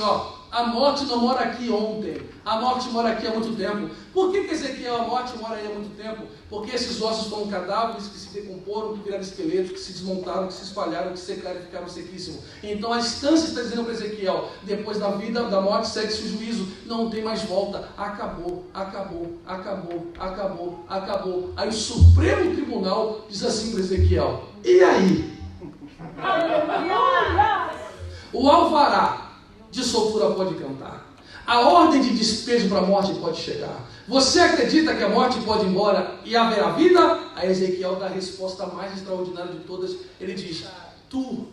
a morte não mora aqui ontem, a morte mora aqui há muito tempo. Por que Ezequiel, a morte mora aí há muito tempo? Porque esses ossos foram cadáveres que se decomporam, que viraram esqueletos, que se desmontaram, que se espalharam, que secaram e ficaram sequíssimos. Então a instância está dizendo para Ezequiel, depois da vida, da morte, segue-se o juízo, não tem mais volta, acabou, acabou, acabou, acabou, acabou. Aí o Supremo Tribunal diz assim para Ezequiel, e aí? O alvará de soltura pode cantar. A ordem de despejo para a morte pode chegar. Você acredita que a morte pode ir embora e haverá vida? A Ezequiel dá a resposta mais extraordinária de todas. Ele diz, tu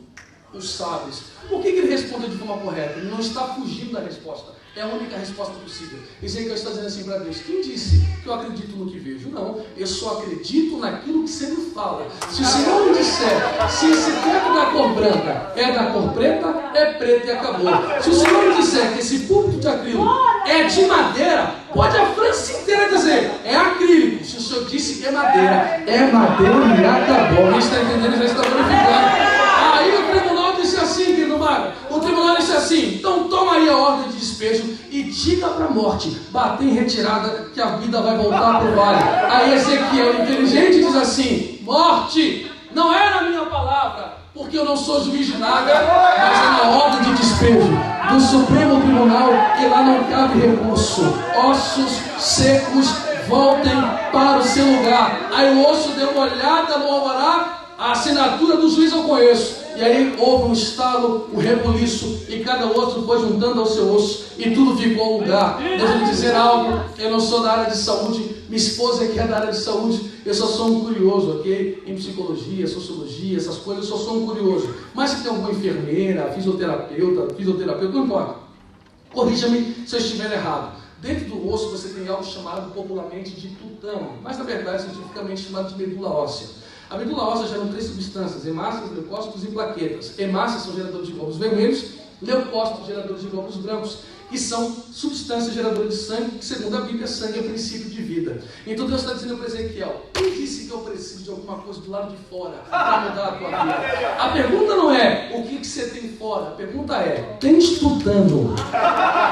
o sabes. Por que ele respondeu de forma correta? Ele não está fugindo da resposta. É a única resposta possível. Ezequiel está dizendo assim para Deus, quem disse que eu acredito no que vejo? Não, eu só acredito naquilo que você me fala. Se o Senhor me disser, se esse teto da cor branca é da cor preta, é preto e acabou. Se o Senhor me disser que esse púlpito de acrílico é de madeira, pode a França inteira dizer, é acrílico. Se o Senhor disse que é madeira e acabou. Quem está entendendo já está glorificando. Aí o tribunal disse assim, querido Mário, o tribunal disse assim, então toma aí a ordem de despejo e diga para a morte, bater em retirada que a vida vai voltar para o vale. Aí Ezequiel, inteligente, diz assim, morte, não era a minha palavra, porque eu não sou juiz de nada, mas é na ordem de despejo do Supremo Tribunal e lá não cabe recurso. Ossos secos voltem para o seu lugar. Aí o osso deu uma olhada no alvará, a assinatura do juiz eu conheço. E aí houve um estalo, um rebuliço, e cada osso foi juntando ao seu osso, e tudo ficou ao lugar. Deixa eu lhe dizer algo, eu não sou da área de saúde, minha esposa aqui é da área de saúde, eu só sou um curioso, ok? Em psicologia, sociologia, essas coisas, eu só sou um curioso. Mas se tem alguma enfermeira, fisioterapeuta, não importa. Corrija-me se eu estiver errado. Dentro do osso você tem algo chamado popularmente de tutano, mas na verdade cientificamente chamado de medula óssea. A medula óssea gera 3 substâncias, hemácias, leucócitos e plaquetas. Hemácias são geradores de glóbulos vermelhos, leucócitos geradores de glóbulos brancos, que são substâncias geradoras de sangue, que segundo a Bíblia, sangue é princípio de vida. Então Deus está dizendo para Ezequiel, quem disse que eu preciso de alguma coisa do lado de fora para mudar a tua vida? A pergunta não é o que você tem fora, a pergunta é, tem tutano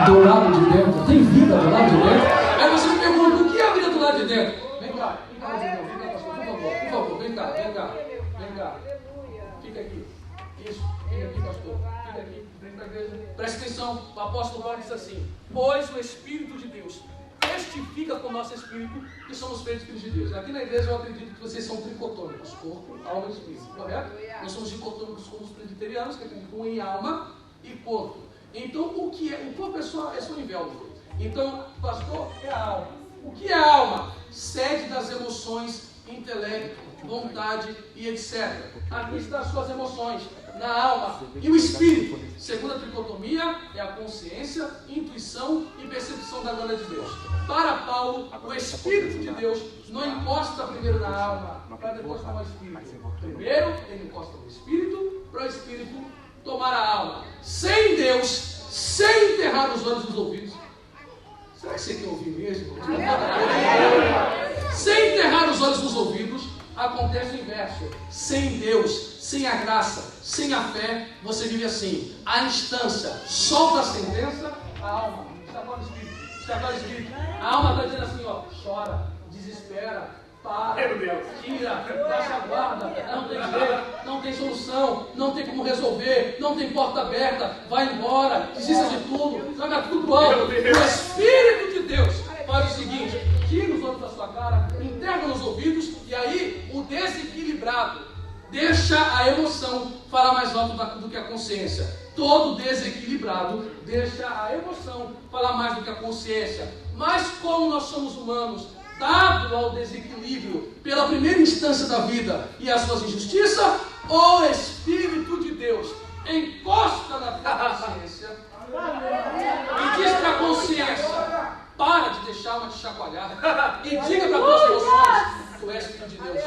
do lado de dentro? Tem vida do lado de dentro? Aí você me pergunta, o que é a vida do lado de dentro? Vem cá, por favor, vem cá. Fica aqui. Isso, fica aqui, pastor. Fica aqui, vem para a igreja. Presta atenção, o apóstolo Paulo diz assim, pois o Espírito de Deus testifica com o nosso espírito que somos feitos filhos de Deus. Aqui na igreja eu acredito que vocês são tricotômicos, corpo, alma e espírito, correto? Nós somos dicotômicos como os presbiterianos, que acreditam em alma e corpo. Então, o que é? O corpo é só invélvido. Então, pastor, é a alma. O que é a alma? Sede das emoções, intelecto, vontade e etc. Aqui estão as suas emoções, na alma. E o espírito? Segunda tricotomia é a consciência, intuição e percepção da glória de Deus. Para Paulo, o Espírito de Deus não encosta primeiro na alma, para depois tomar o Espírito. Primeiro, ele encosta no Espírito, para o Espírito tomar a alma. Sem Deus, sem enterrar os olhos nos ouvidos. Será que você quer ouvir mesmo? Sem enterrar os olhos nos ouvidos, acontece o inverso. Sem Deus, sem a graça, sem a fé, você vive assim. A instância solta a sentença, a alma está agora o Espírito. A alma está dizendo assim, ó, chora, desespera, para, tira, baixa a guarda, não tem jeito, não tem solução, não tem como resolver, não tem porta aberta, vai embora, desista de tudo, joga tudo pro alto. O Espírito de Deus faz o seguinte: tira os olhos da sua cara, enterra nos ouvidos, e aí o desequilibrado deixa a emoção falar mais alto do que a consciência. Todo desequilibrado deixa a emoção falar mais do que a consciência. Mas como nós somos humanos, dado ao desequilíbrio pela primeira instância da vida e as suas injustiças, o Espírito de Deus encosta na tua consciência e diz para a consciência: para de deixar uma te chacoalhar e diga para as tuas emoções: tu és filho de Deus.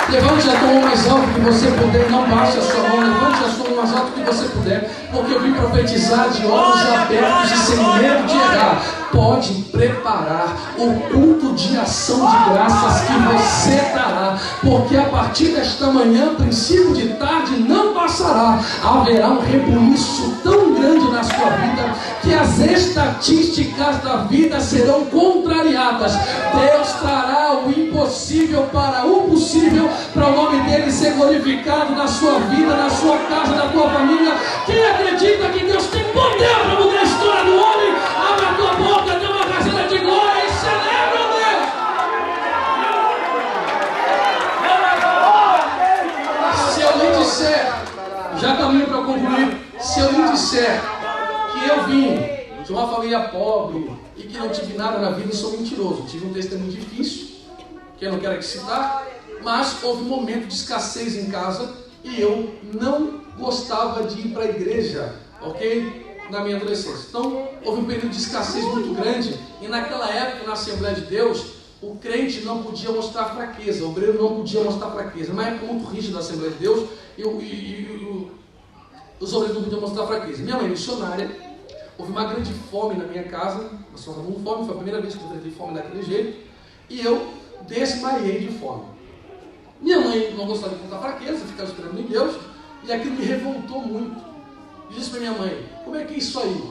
Levante a tua mão mais alto que você puder, não baixe a sua mão, levante a sua mão mais alto que você puder, porque eu vim profetizar de olhos abertos e sem medo de errar. Pode preparar o culto de ação de graças que você dará, porque a partir desta manhã, princípio de tarde, não passará. Haverá um rebuliço tão grande na sua vida que as estatísticas da vida serão contrariadas. Deus trará o impossível para o possível, para o nome dele ser glorificado na sua vida, na sua casa, na tua família. Quem acredita que Deus tem poder para mudar a história do homem, abre a tua boca, dê uma rajada de glória e celebra a Deus. Se eu lhe disser, já caminho para concluir, se eu lhe disser que eu vim de uma família pobre e que não tive nada na vida, eu sou mentiroso. Tive um testemunho difícil, que eu não quero aqui citar, mas houve um momento de escassez em casa e eu não gostava de ir para a igreja, ok? Na minha adolescência. Então, houve um período de escassez muito grande e naquela época, na Assembleia de Deus, o crente não podia mostrar fraqueza, o obreiro não podia mostrar fraqueza. Uma época muito rígida da Assembleia de Deus e os obreiros não podiam mostrar fraqueza. Minha mãe, missionária, houve uma grande fome na minha casa, nós estávamos com fome, foi a primeira vez que eu enfrentei fome daquele jeito, e eu desmaiei de fome. Minha mãe não gostava de contar fraqueza, ficava esperando em Deus, e aquilo me revoltou muito. Disse para minha mãe: como é que é isso aí?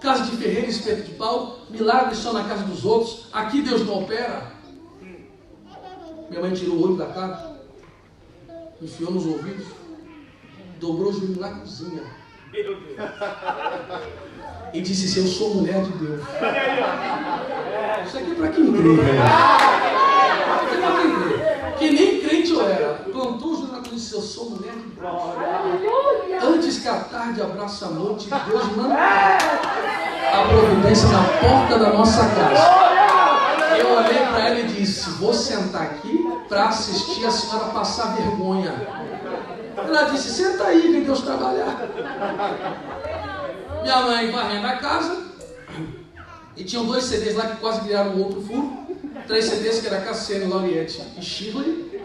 Casa de ferreiro, espeto de pau, milagre só na casa dos outros, aqui Deus não opera? Minha mãe tirou o olho da cara, enfiou nos ouvidos, dobrou o joelho na cozinha e disse assim: eu sou mulher de Deus. Isso aqui é para quem crê, velho. Isso aqui é para quem crê. Que nem crente eu era. Plantou o joelho na cozinha e disse: eu sou mulher de Deus. Antes que a tarde abraça a noite, Deus manda a providência na porta da nossa casa. Eu olhei para ela e disse: vou sentar aqui para assistir a senhora passar vergonha. Ela disse: senta aí, vem Deus trabalhar. Minha mãe varrendo a casa, e tinham 2 CDs lá que quase viraram um outro furo. 3 CDs que era Cassiane, Lauriette e Shirley.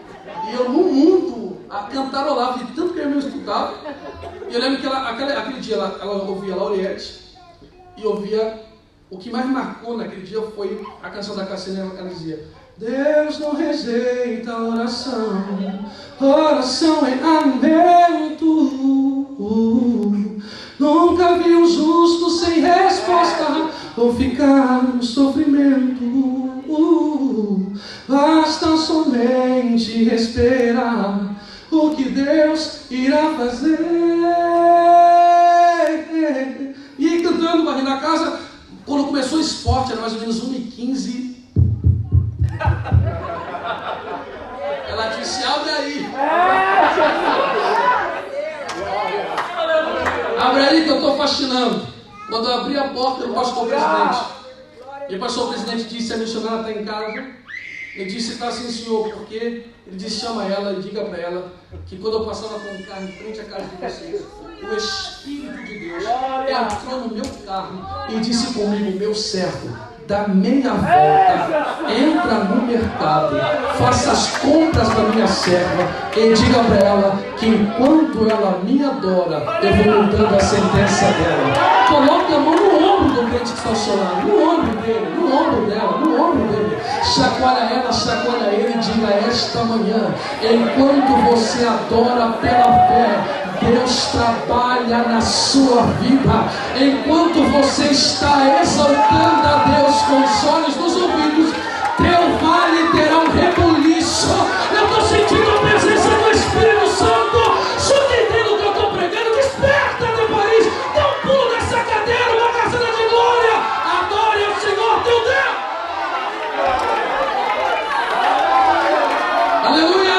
E eu no mundo cantarolava de tanto que eu não estudava. E eu lembro que aquele dia ela ouvia Lauriette e ouvia. O que mais marcou naquele dia foi a canção da Cassiane. Ela dizia: Deus não rejeita a oração, oração é alimento. Nunca vi um justo sem resposta ou ficar no sofrimento. Basta somente esperar o que Deus irá fazer. E cantando, varrendo a casa, quando começou o esporte, era mais ou menos 1h15. Ela disse: abre aí. Abre aí que eu estou fascinando. Quando eu abri a porta, o pastor presidente. E o pastor presidente disse: a missionária está em casa. Ele disse, está assim, Senhor, porque ele disse, chama ela e diga para ela que quando eu passava com o carro em frente à casa de vocês, o Espírito de Deus entrou no meu carro e disse comigo, meu servo, dá meia volta, entra no mercado, faça as compras da minha serva e diga para ela que enquanto ela me adora, eu vou mudando a sentença dela. Coloque a mão no ombro do crente que está chorando, no ombro dele, no ombro dela, no ombro dele. Chacoalha ela, chacoalha ele e diga esta manhã, enquanto você adora pela fé, Deus trabalha na sua vida. Enquanto você está exaltando a Deus com os olhos nos ouvidos, teu vale terá um rebuliço. Eu estou sentindo a presença do Espírito Santo. Se eu entendo o que eu estou pregando, desperta de Paris, dá um pulo nessa cadeira, uma casada de glória. Adore ao Senhor teu Deus. Aleluia.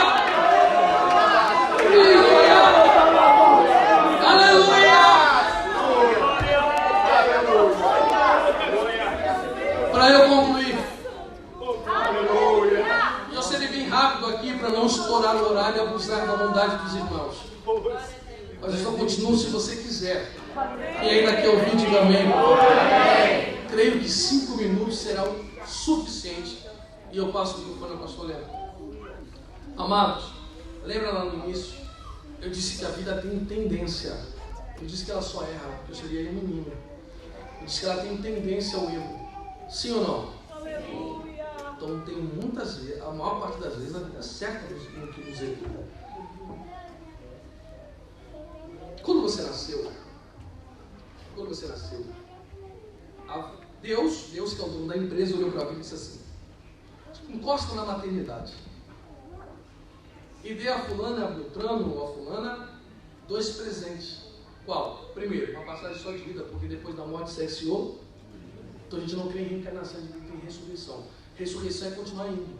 Para eu concluir, e eu serei bem rápido aqui para não estourar o horário e abusar da bondade dos irmãos. Mas eu só continuo se você quiser. E ainda que eu vi, diga amém. Creio que 5 minutos será o suficiente. E eu passo o microfone ao pastor Leandro. Amados, lembra lá no início? Eu disse que a vida tem tendência. Eu disse que ela só erra, porque eu seria um menino. Eu disse que ela tem tendência ao erro. Sim ou não? Aleluia. Então tem muitas vezes, a maior parte das vezes, a vida certa no que nos erra. Quando você nasceu, Deus que é o dono da empresa, olhou para a vida e disse assim: encosta na maternidade e dê a fulana, a Beltrano ou a fulana 2 presentes. Qual? Primeiro, uma passagem só de vida, porque depois da morte cessou. Então a gente não crê em reencarnação, a gente crê em ressurreição. Ressurreição é continuar indo,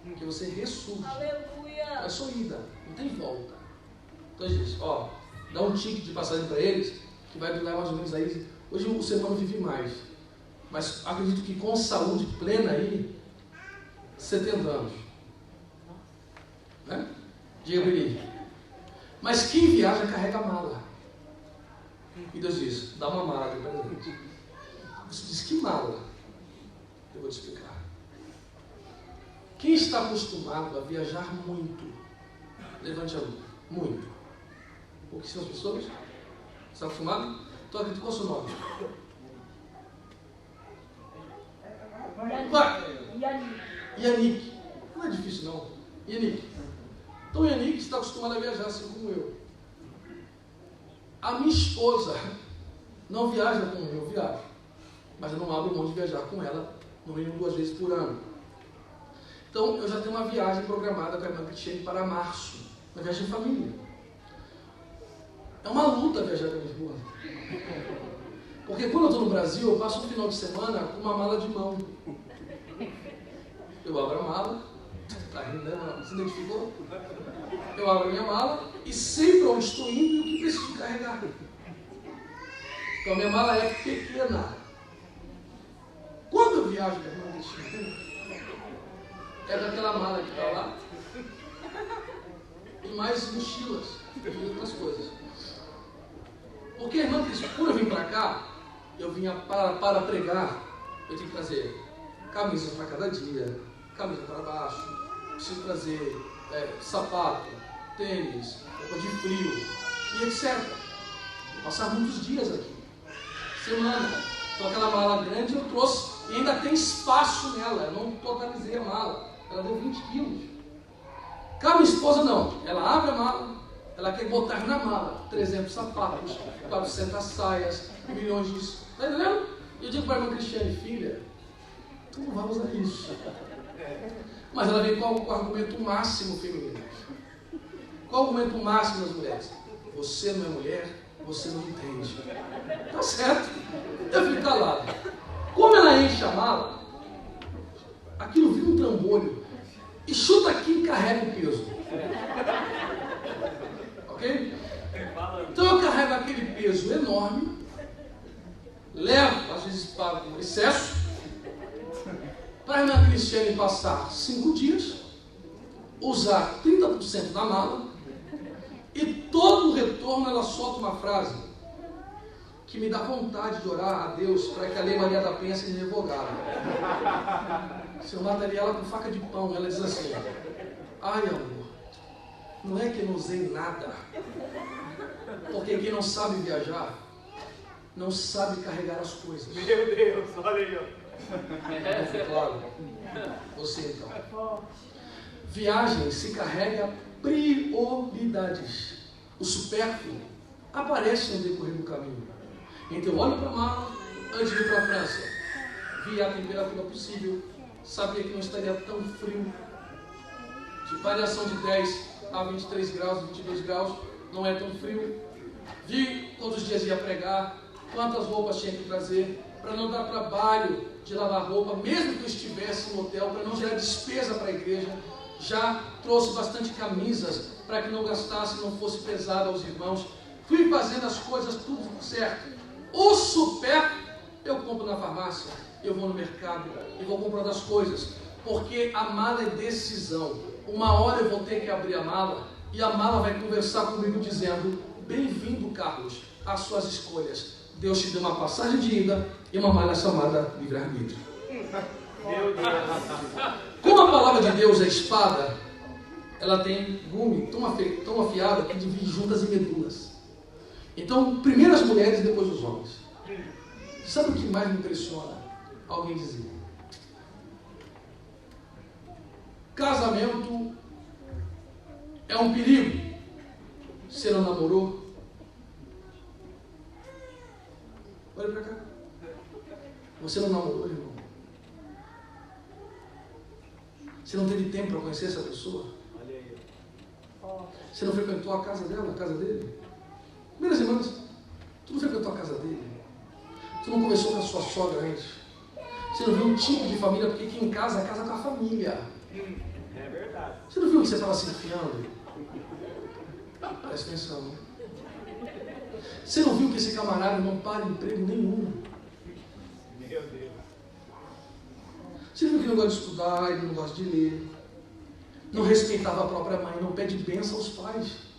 porque você ressurge. Aleluia. É só ida, não tem volta. Então a gente, dá um ticket de passagem para eles, que vai durar mais ou menos aí. Hoje o ser humano vive mais, mas acredito que com saúde plena aí, 70 anos. Né? Diga para ele. Mas quem viaja carrega mala. E Deus diz, dá uma mala de presente. Você diz, que mala? Eu vou te explicar. Quem está acostumado a viajar muito, levante a mão. Muito. O que são as pessoas? Você está acostumado? Então acredito, qual é o seu nome? Vai! Yannick. Não é difícil não. Yannick. Então Yannick está acostumado a viajar assim como eu. A minha esposa não viaja como eu viajo. Mas eu não abro mão de viajar com ela no mínimo 2 vezes por ano. Então eu já tenho uma viagem programada com a irmã Cristiane para março. Uma viagem de família. É uma luta viajar com a minha esposa. Porque quando eu estou no Brasil, eu passo um final de semana com uma mala de mão. Eu abro a mala. Tá rindo, né? Se identificou? Eu abro a minha mala e sei para onde estou indo e o que preciso carregar. Então a minha mala é pequena. Quando eu viajo com a irmã Cristina, é daquela mala que está lá e mais mochilas e outras coisas. Porque a irmã Cristina, quando eu vim para cá, eu vinha para pregar, eu tinha que trazer camisa para cada dia, camisa para baixo, preciso trazer sapato, tênis, roupa de frio e etc. Vou passar muitos dias aqui, semana. Então aquela mala grande eu trouxe e ainda tem espaço nela, eu não totalizei a mala, ela deu 20 quilos. Com a minha esposa não, ela abre a mala, ela quer botar na mala 300 sapatos, 400 saias, milhões disso, tá entendendo? E eu digo para a irmã Cristiane, filha, tu não vai usar isso. Mas ela vem com o argumento máximo feminino. Qual o argumento máximo das mulheres? Você não é mulher, você não entende. Tá certo? Eu fico calado. Como ela enche a mala, aquilo vira um trambolho e chuta aqui e carrega o peso. Ok? Então eu carrego aquele peso enorme, levo, às vezes para um excesso, para a irmã Cristiane passar 5 dias, usar 30% da mala, e todo o retorno ela solta uma frase que me dá vontade de orar a Deus para que a Lei Maria da Penha seja revogada. Se eu mataria ela com faca de pão, ela diz assim: ai, amor, não é que eu não usei nada, porque quem não sabe viajar não sabe carregar as coisas. Meu Deus, olha aí, ó. Não foi claro? Você então. Viagem se carrega prioridades. O supérfluo aparece no decorrer do caminho. Então eu olho para a mala antes de ir para a França. Vi a temperatura possível, sabia que não estaria tão frio. De variação de 10 a 23 graus, 22 graus, não é tão frio. Vi quantos dias ia pregar, quantas roupas tinha que trazer, para não dar trabalho de lavar roupa, mesmo que eu estivesse no hotel, para não gerar despesa para a igreja. Já trouxe bastante camisas para que não gastasse, não fosse pesado aos irmãos. Fui fazendo as coisas tudo certo. O supérfluo eu compro na farmácia, eu vou no mercado e vou comprando as coisas, porque a mala é decisão. Uma hora eu vou ter que abrir a mala e a mala vai conversar comigo dizendo: bem-vindo, Carlos, às suas escolhas. Deus te deu uma passagem de ida e uma mala chamada livre-arbítrio. Meu Deus. Como a palavra de Deus é espada, ela tem gume tão afiada que divide juntas em medulas. Então, primeiro as mulheres e depois os homens. Sabe o que mais me impressiona? Alguém dizer: casamento é um perigo. Você não namorou? Olha para cá. Você não namorou, irmão? Você não teve tempo para conhecer essa pessoa? Olha aí. Você não frequentou a casa dela, a casa dele? Primeiras semanas, tu não frequentou a casa dele? Tu não conversou com a sua sogra antes? Você não viu um tipo de família? Porque aqui em casa, a casa é com a família. É verdade. Você não viu que você estava se enfiando? Presta atenção. Você não viu que esse camarada não para emprego nenhum? Meu Deus. Você viu que ele não gosta de estudar, ele não gosta de ler, não respeitava a própria mãe, não pede bênção aos pais.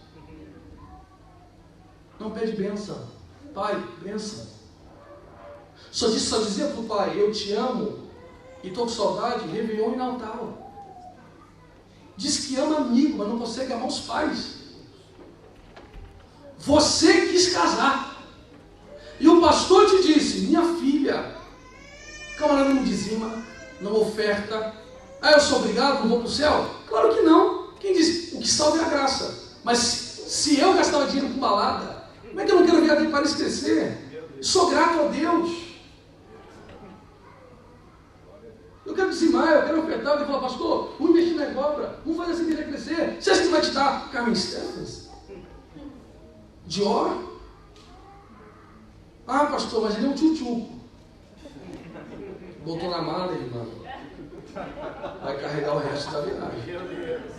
Não pede bênção. Pai, bênção. Só dizia para o pai: eu te amo e estou com saudade, Réveillon e Natal. Diz que ama amigo, mas não consegue amar os pais. Você quis casar. E o pastor te disse: minha filha, camarada não dizima, não oferta. Ah, eu sou obrigado, não vou para o céu? Claro que não. Quem diz? O que salva é a graça. Mas se eu gastava dinheiro com balada, como é que eu não quero ver a Paris crescer? Sou grato a Deus. Eu quero dizimar, eu quero ofertar. Eu quero falar: pastor, vamos investir na obra, vamos fazer essa igreja crescer. Você acha que vai te dar Carmen Stephens? Dior? Ah, pastor, mas ele é um tchutchuco. Botou na mala, irmão. Vai carregar o resto da viagem. Meu Deus.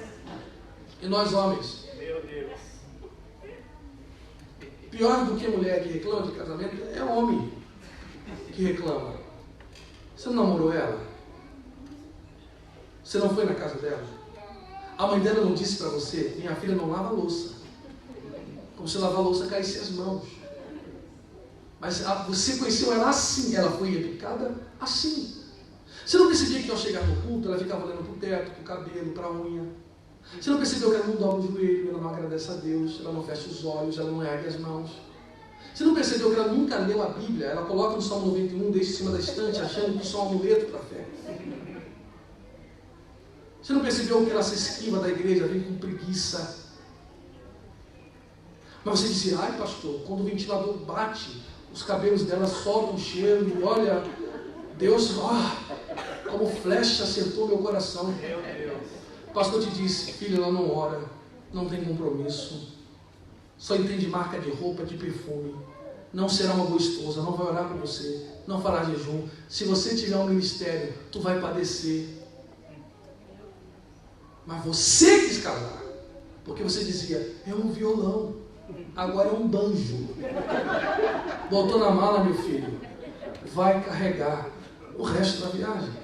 E nós homens? Meu Deus. Pior do que mulher que reclama de casamento é homem que reclama. Você não namorou ela? Você não foi na casa dela? A mãe dela não disse para você: minha filha não lava a louça. Como se lavar a louça caísse as mãos. Mas você conheceu ela assim, ela foi educada assim. Você não percebia que ao chegar no culto, ela ficava olhando para o teto, para o cabelo, para a unha? Você não percebeu que ela não dobra o joelho, ela não agradece a Deus, ela não fecha os olhos, ela não ergue as mãos? Você não percebeu que ela nunca leu a Bíblia? Ela coloca no Salmo 91, deixa em cima da estante, achando que isso é um amuleto para a fé. Você não percebeu que ela se esquiva da igreja, vem com preguiça? Mas você dizia: ai, pastor, quando o ventilador bate, os cabelos dela soltam um cheiro, e olha, Deus, como flecha acertou meu coração. Meu Deus. O pastor te disse: filha, ela não ora, não tem compromisso, só entende marca de roupa, de perfume, não será uma boa esposa, não vai orar por você, não fará jejum. Se você tiver um ministério, tu vai padecer. Mas você quis casar, porque você dizia: é um violão, agora é um banjo. Botou na mala, meu filho, vai carregar o resto da viagem.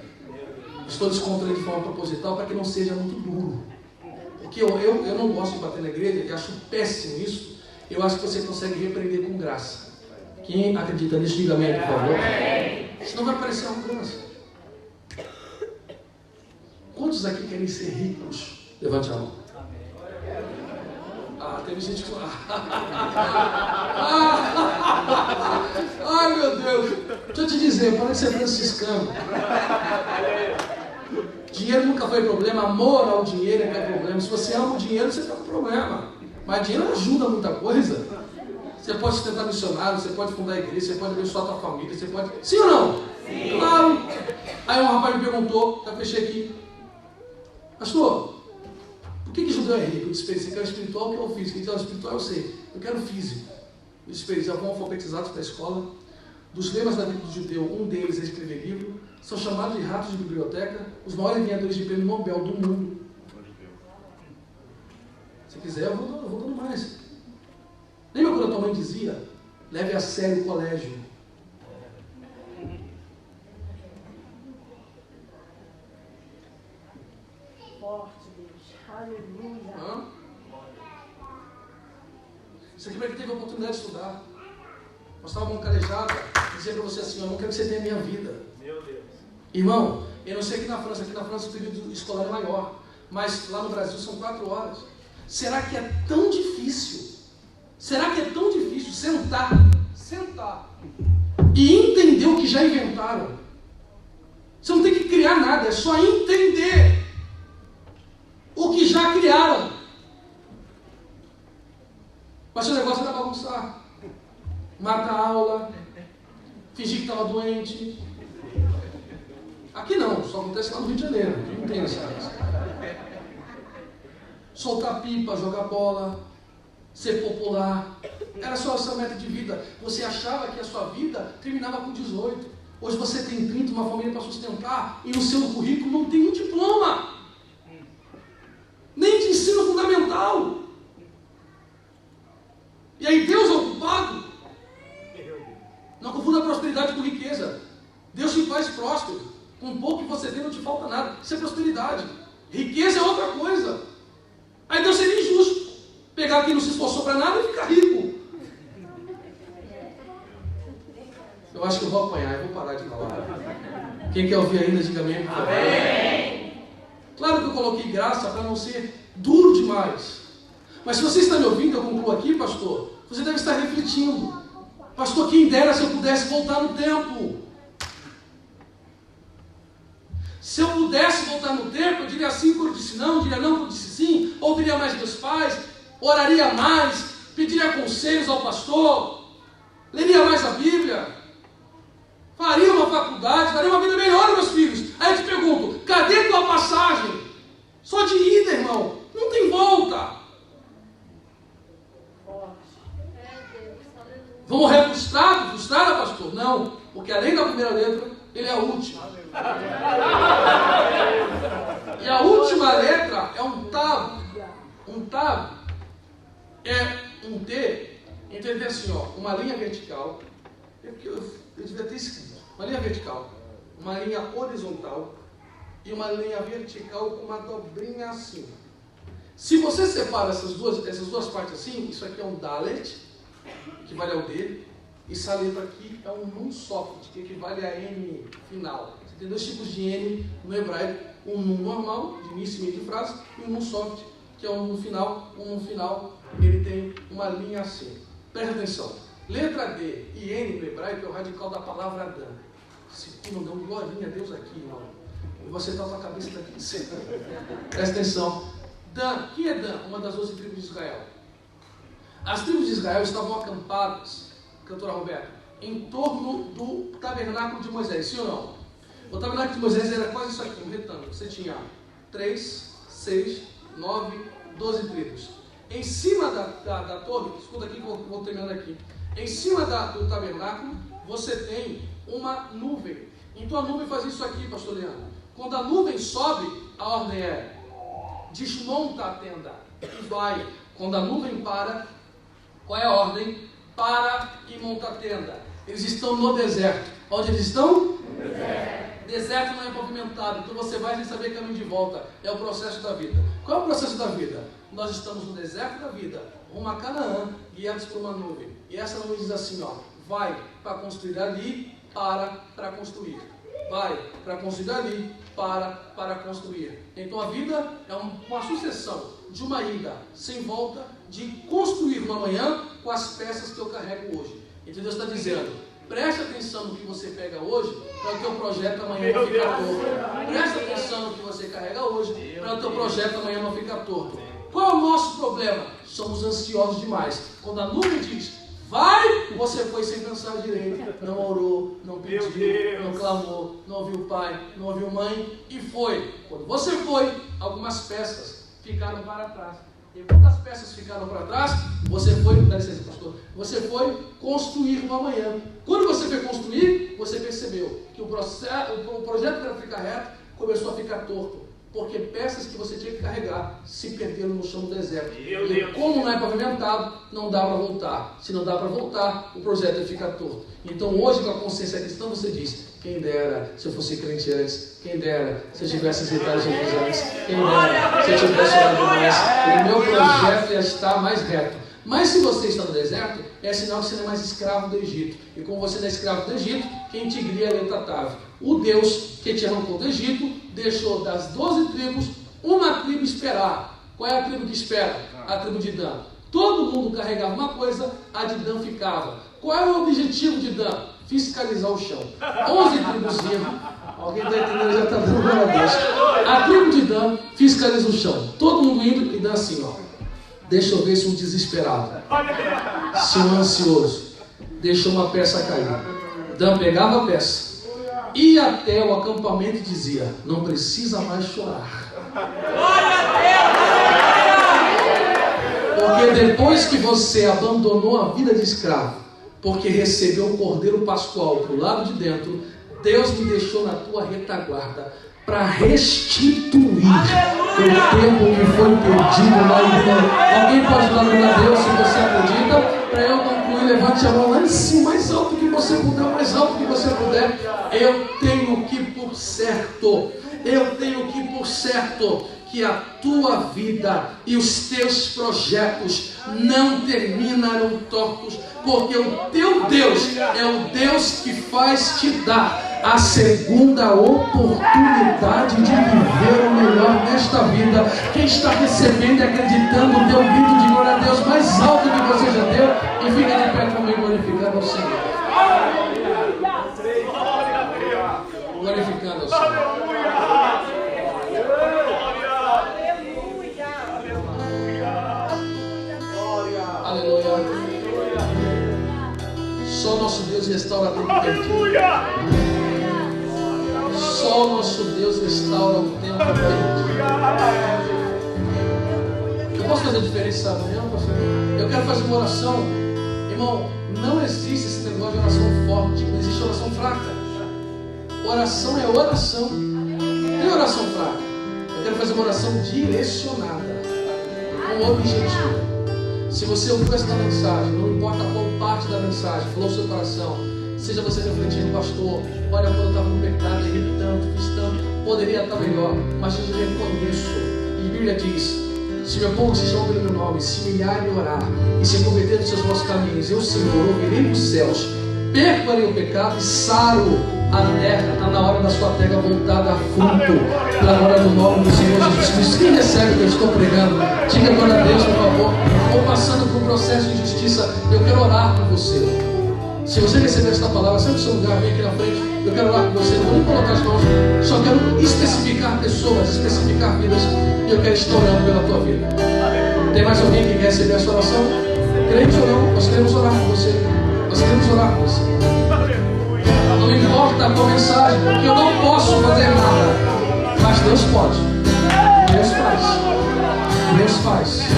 Estou descontraindo de forma proposital para que não seja muito duro. Porque eu não gosto de bater na igreja, e acho péssimo isso. Eu acho que você consegue repreender com graça. Quem acredita nisso, diga amém, por favor. Senão vai parecer arrogância. Quantos aqui querem ser ricos? Levante a mão. Teve gente que falou. Ai, meu Deus. Deixa eu te dizer, para de ser franciscano. Dinheiro nunca foi problema, amor ao dinheiro é que é problema. Se você ama o dinheiro, você está com problema. Mas dinheiro ajuda muita coisa. Você pode sustentar missionário, você pode fundar a igreja, você pode abençoar a tua família, você pode... Sim ou não? Sim. Claro. Aí um rapaz me perguntou, já fechei aqui. Pastor, por que judeu é rico? Eu disse, você quer o espiritual ou quer o físico? Ele disse, o espiritual eu sei, eu quero o físico. Eu disse, eles vão alfabetizados para a escola. Dos lemas da vida do judeu, um deles é escrever livro. São chamados de ratos de biblioteca, os maiores ganhadores de prêmio Nobel do mundo. Se quiser, eu vou dando mais. Lembra quando a tua mãe dizia, leve a sério o colégio? Forte, Deus. Aleluia. Isso aqui para que teve a oportunidade de estudar. Nós estávamos calejada, dizia para você assim, eu não quero que você tenha a minha vida. Meu Deus. Irmão, eu não sei aqui na França o período escolar é maior, mas lá no Brasil são 4 horas. Será que é tão difícil? Será que é tão difícil sentar e entender o que já inventaram? Você não tem que criar nada, é só entender o que já criaram. Mas o negócio era bagunçar. Mata a aula, fingir que estava doente. Aqui não, só acontece lá no Rio de Janeiro, não tem essa coisa. Soltar pipa, jogar bola, ser popular. Era só essa meta de vida. Você achava que a sua vida terminava com 18. Hoje você tem 30, uma família para sustentar, e no seu currículo não tem um diploma. Nem de ensino fundamental. E aí Deus é ocupado. Não confunda prosperidade com riqueza. Deus te faz próspero. Com pouco que você tem não te falta nada. Isso é prosperidade. Riqueza é outra coisa. Aí Deus seria injusto pegar quem não se esforçou para nada e ficar rico. Eu acho que eu vou apanhar, eu vou parar de falar. Quem quer ouvir ainda, diga amém, por favor. Amém. Claro que eu coloquei graça para não ser duro demais. Mas se você está me ouvindo, eu concluo aqui, pastor, você deve estar refletindo. Pastor, quem dera se eu pudesse voltar no tempo. Se eu pudesse voltar no tempo, eu diria sim quando eu disse não, eu diria não quando eu disse sim, ouviria mais meus pais, oraria mais, pediria conselhos ao pastor, leria mais a Bíblia, faria uma faculdade, daria uma vida melhor aos meus filhos. Aí eu te pergunto, cadê tua passagem? Só de ida, irmão, não tem volta. Vamos morrer frustrado? Frustrada, pastor? Não, porque além da primeira letra, ele é a última. E a última letra é um tav. Um tav é um T, então ele tem assim, ó, uma linha vertical. Eu devia ter escrito. Uma linha vertical, uma linha horizontal e uma linha vertical com uma dobrinha assim. Se você separa essas duas partes assim, isso aqui é um Dalet, que equivale ao D, e essa letra aqui é um Nun Soft, que equivale a N final. Você tem 2 tipos de N no hebraico, um Nun normal, de início e meio de frase, e um Nun Soft, que é um Nun final. Um Nun final, ele tem uma linha assim. Presta atenção. Letra D e N no hebraico é o radical da palavra Dan. Se tu não deu glorinha a Deus aqui, irmão, e você está com a cabeça daqui de cima. Presta atenção. Dan, quem é Dan? Uma das 12 tribos de Israel. As tribos de Israel estavam acampadas, cantora Roberta, em torno do tabernáculo de Moisés, sim ou não? O tabernáculo de Moisés era quase isso aqui, um retângulo. Você tinha 3, 6, 9, 12 tribos. Em cima da torre, escuta aqui que eu vou terminando aqui. Em cima do tabernáculo, você tem uma nuvem. Então a nuvem faz isso aqui, pastor Leandro. Quando a nuvem sobe, a ordem é desmonta a tenda e vai. Quando a nuvem para, qual é a ordem? Para e monta a tenda. Eles estão no deserto. Onde eles estão? No deserto. Deserto não é pavimentado, então você vai sem saber caminho de volta. É o processo da vida. Qual é o processo da vida? Nós estamos no deserto da vida, rumo a Canaã, guiados por uma nuvem. E essa nuvem diz assim, ó, vai para construir ali, para construir. Vai para construir ali, para construir. Então a vida é uma sucessão de uma ida sem volta, de construir uma manhã com as peças que eu carrego hoje. Então Deus está dizendo, preste atenção no que você pega hoje, para o teu projeto amanhã não ficar torto. Preste atenção no que você carrega hoje, para o teu projeto amanhã não ficar torto. Qual é o nosso problema? Somos ansiosos demais. Quando a nuvem diz, vai, você foi sem pensar direito, não orou, não pediu, não clamou, não ouviu pai, não ouviu mãe, e foi. Quando você foi, algumas peças ficaram para trás. E quando as peças ficaram para trás, você foi, dá licença, pastor, você foi construir uma manhã. Quando você foi construir, você percebeu que o projeto para ficar reto começou a ficar torto. Porque peças que você tinha que carregar se perderam no chão do deserto. E como não é pavimentado, não dá para voltar. Se não dá para voltar, o projeto fica torto. Então hoje, com a consciência cristã, você diz, quem dera se eu fosse crente antes, quem dera se eu tivesse aceitado Jesus antes, quem dera se eu tivesse orado mais, o meu projeto já está mais reto. Mas se você está no deserto, é sinal que você não é mais escravo do Egito. E como você não é escravo do Egito, quem te guia é Letatave. O Deus que te arrancou do Egito, deixou das 12 tribos, uma tribo esperar. Qual é a tribo que espera? A tribo de Dan. Todo mundo carregava uma coisa, a de Dan ficava. Qual é o objetivo de Dan? Fiscalizar o chão. 11 tribos iam. Alguém está entendendo, já está dando glória a Deus. A tribo de Dan fiscaliza o chão. Todo mundo indo e Dan assim, ó. Deixa eu ver se um desesperado, se um ansioso, deixou uma peça cair. Dan pegava a peça, ia até o acampamento e dizia, não precisa mais chorar. Porque depois que você abandonou a vida de escravo, porque recebeu o Cordeiro Pascual para o lado de dentro, Deus me deixou na tua retaguarda para restituir o tempo que foi perdido lá em vida. Alguém pode dar glória a Deus se você acredita? Para eu concluir, levante a mão lá em cima, mais alto que você puder, mais alto que você puder. Eu tenho que por certo que a tua vida e os teus projetos não terminarão tortos, porque o teu Deus é o Deus que faz te dar a segunda oportunidade de viver o melhor nesta vida. Quem está recebendo e acreditando, dê um grito de glória a Deus mais alto que você já deu e fica de pé comigo glorificando ao Senhor. Glorificando ao Senhor. Aleluia. Só nosso Deus restaura tempo perdido. Só o nosso Deus restaura o tempo perdido. Eu posso fazer diferença amanhã, pastor? Eu quero fazer uma oração. Irmão, não existe esse negócio de oração forte, não existe oração fraca. Oração é oração. Tem oração fraca. Eu quero fazer uma oração direcionada, com objetivo. Se você ouviu esta mensagem, não importa qual parte da mensagem falou o seu coração, seja você refletindo, pastor, olha, quando eu estava no pecado, errei tanto, fiz tanto, poderia estar melhor, mas eu reconheço. E a Bíblia diz, se meu povo se chama pelo meu nome, se humilhar e orar, e se converter dos seus maus caminhos, eu, Senhor, ouvirei dos céus, perdoarei o pecado e saro a terra. Está na hora da sua terra voltada a fruto, pela glória do nome do Senhor Jesus Cristo. Quem recebe o que eu estou pregando, diga glória a Deus, por favor. Estou passando por um processo de justiça, eu quero orar por você. Se você receber esta palavra, sai do seu lugar, vem aqui na frente. Eu quero orar por você, não vou nem colocar as mãos, só quero especificar pessoas, especificar vidas, e eu quero estar orando pela tua vida. Tem mais alguém que quer receber essa oração? Crente ou não, nós queremos orar por você. Nós queremos orar por você. Não importa a tua mensagem, porque eu não posso fazer nada, mas Deus pode. Deus faz. Deus faz.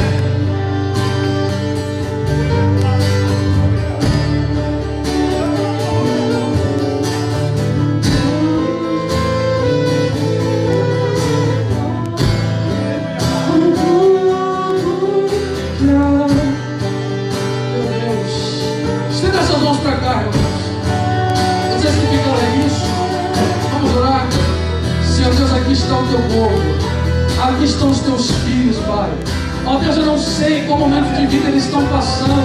Estenda essas mãos para cá, irmãos. Vocês que ficam aí, isso. Vamos orar. teu povo. Aqui estão os teus filhos, Pai. Ó Deus, eu não sei qual momento de vida eles estão passando.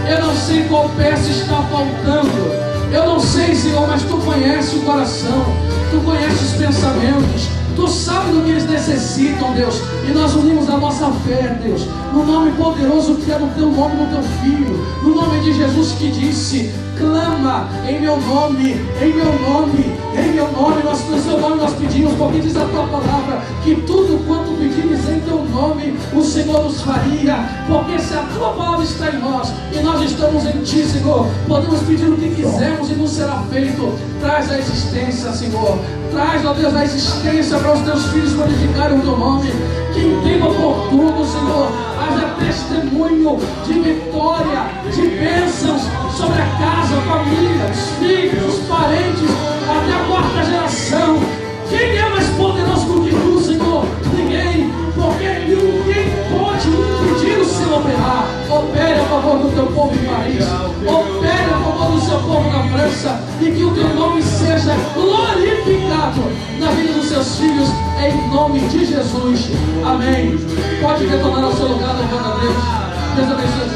Eu não sei qual peça está faltando. Eu não sei, Senhor, mas Tu conheces o coração. Tu conheces os pensamentos. Tu sabes do que eles necessitam, Deus. E nós unimos a nossa fé, Deus, no nome poderoso que é no Teu nome, no Teu Filho, no nome de Jesus que disse: clama em meu nome, em meu nome, em meu nome. No Seu nome nós pedimos, porque diz a Tua palavra que tudo quanto pedires em Teu nome, o Senhor nos faria. Porque se a Tua palavra está em nós e nós estamos em Ti, Senhor, podemos pedir o que quisermos e nos será feito. Traz a existência, Senhor. Traz, ó Deus, a existência para os Teus filhos glorificarem o Teu nome. Que em tempo oportuno, Senhor, haja testemunho de vitória, de bênçãos sobre a casa, a família, os filhos, os parentes, até a quarta geração. Quem é mais poderoso do que Tu, Senhor? Ninguém, porque ninguém pode impedir o Seu operar. Opere a favor do Teu povo em Paris, opere a favor do Seu povo na França, e que o Teu nome seja glorificado na vida dos Seus filhos, em nome de Jesus. Amém. Pode retornar ao seu lugar, louvando a Deus. Deus abençoe.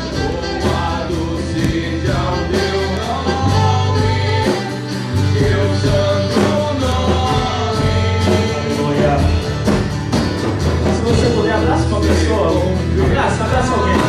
Se você puder, abraça uma pessoa. Abraça alguém.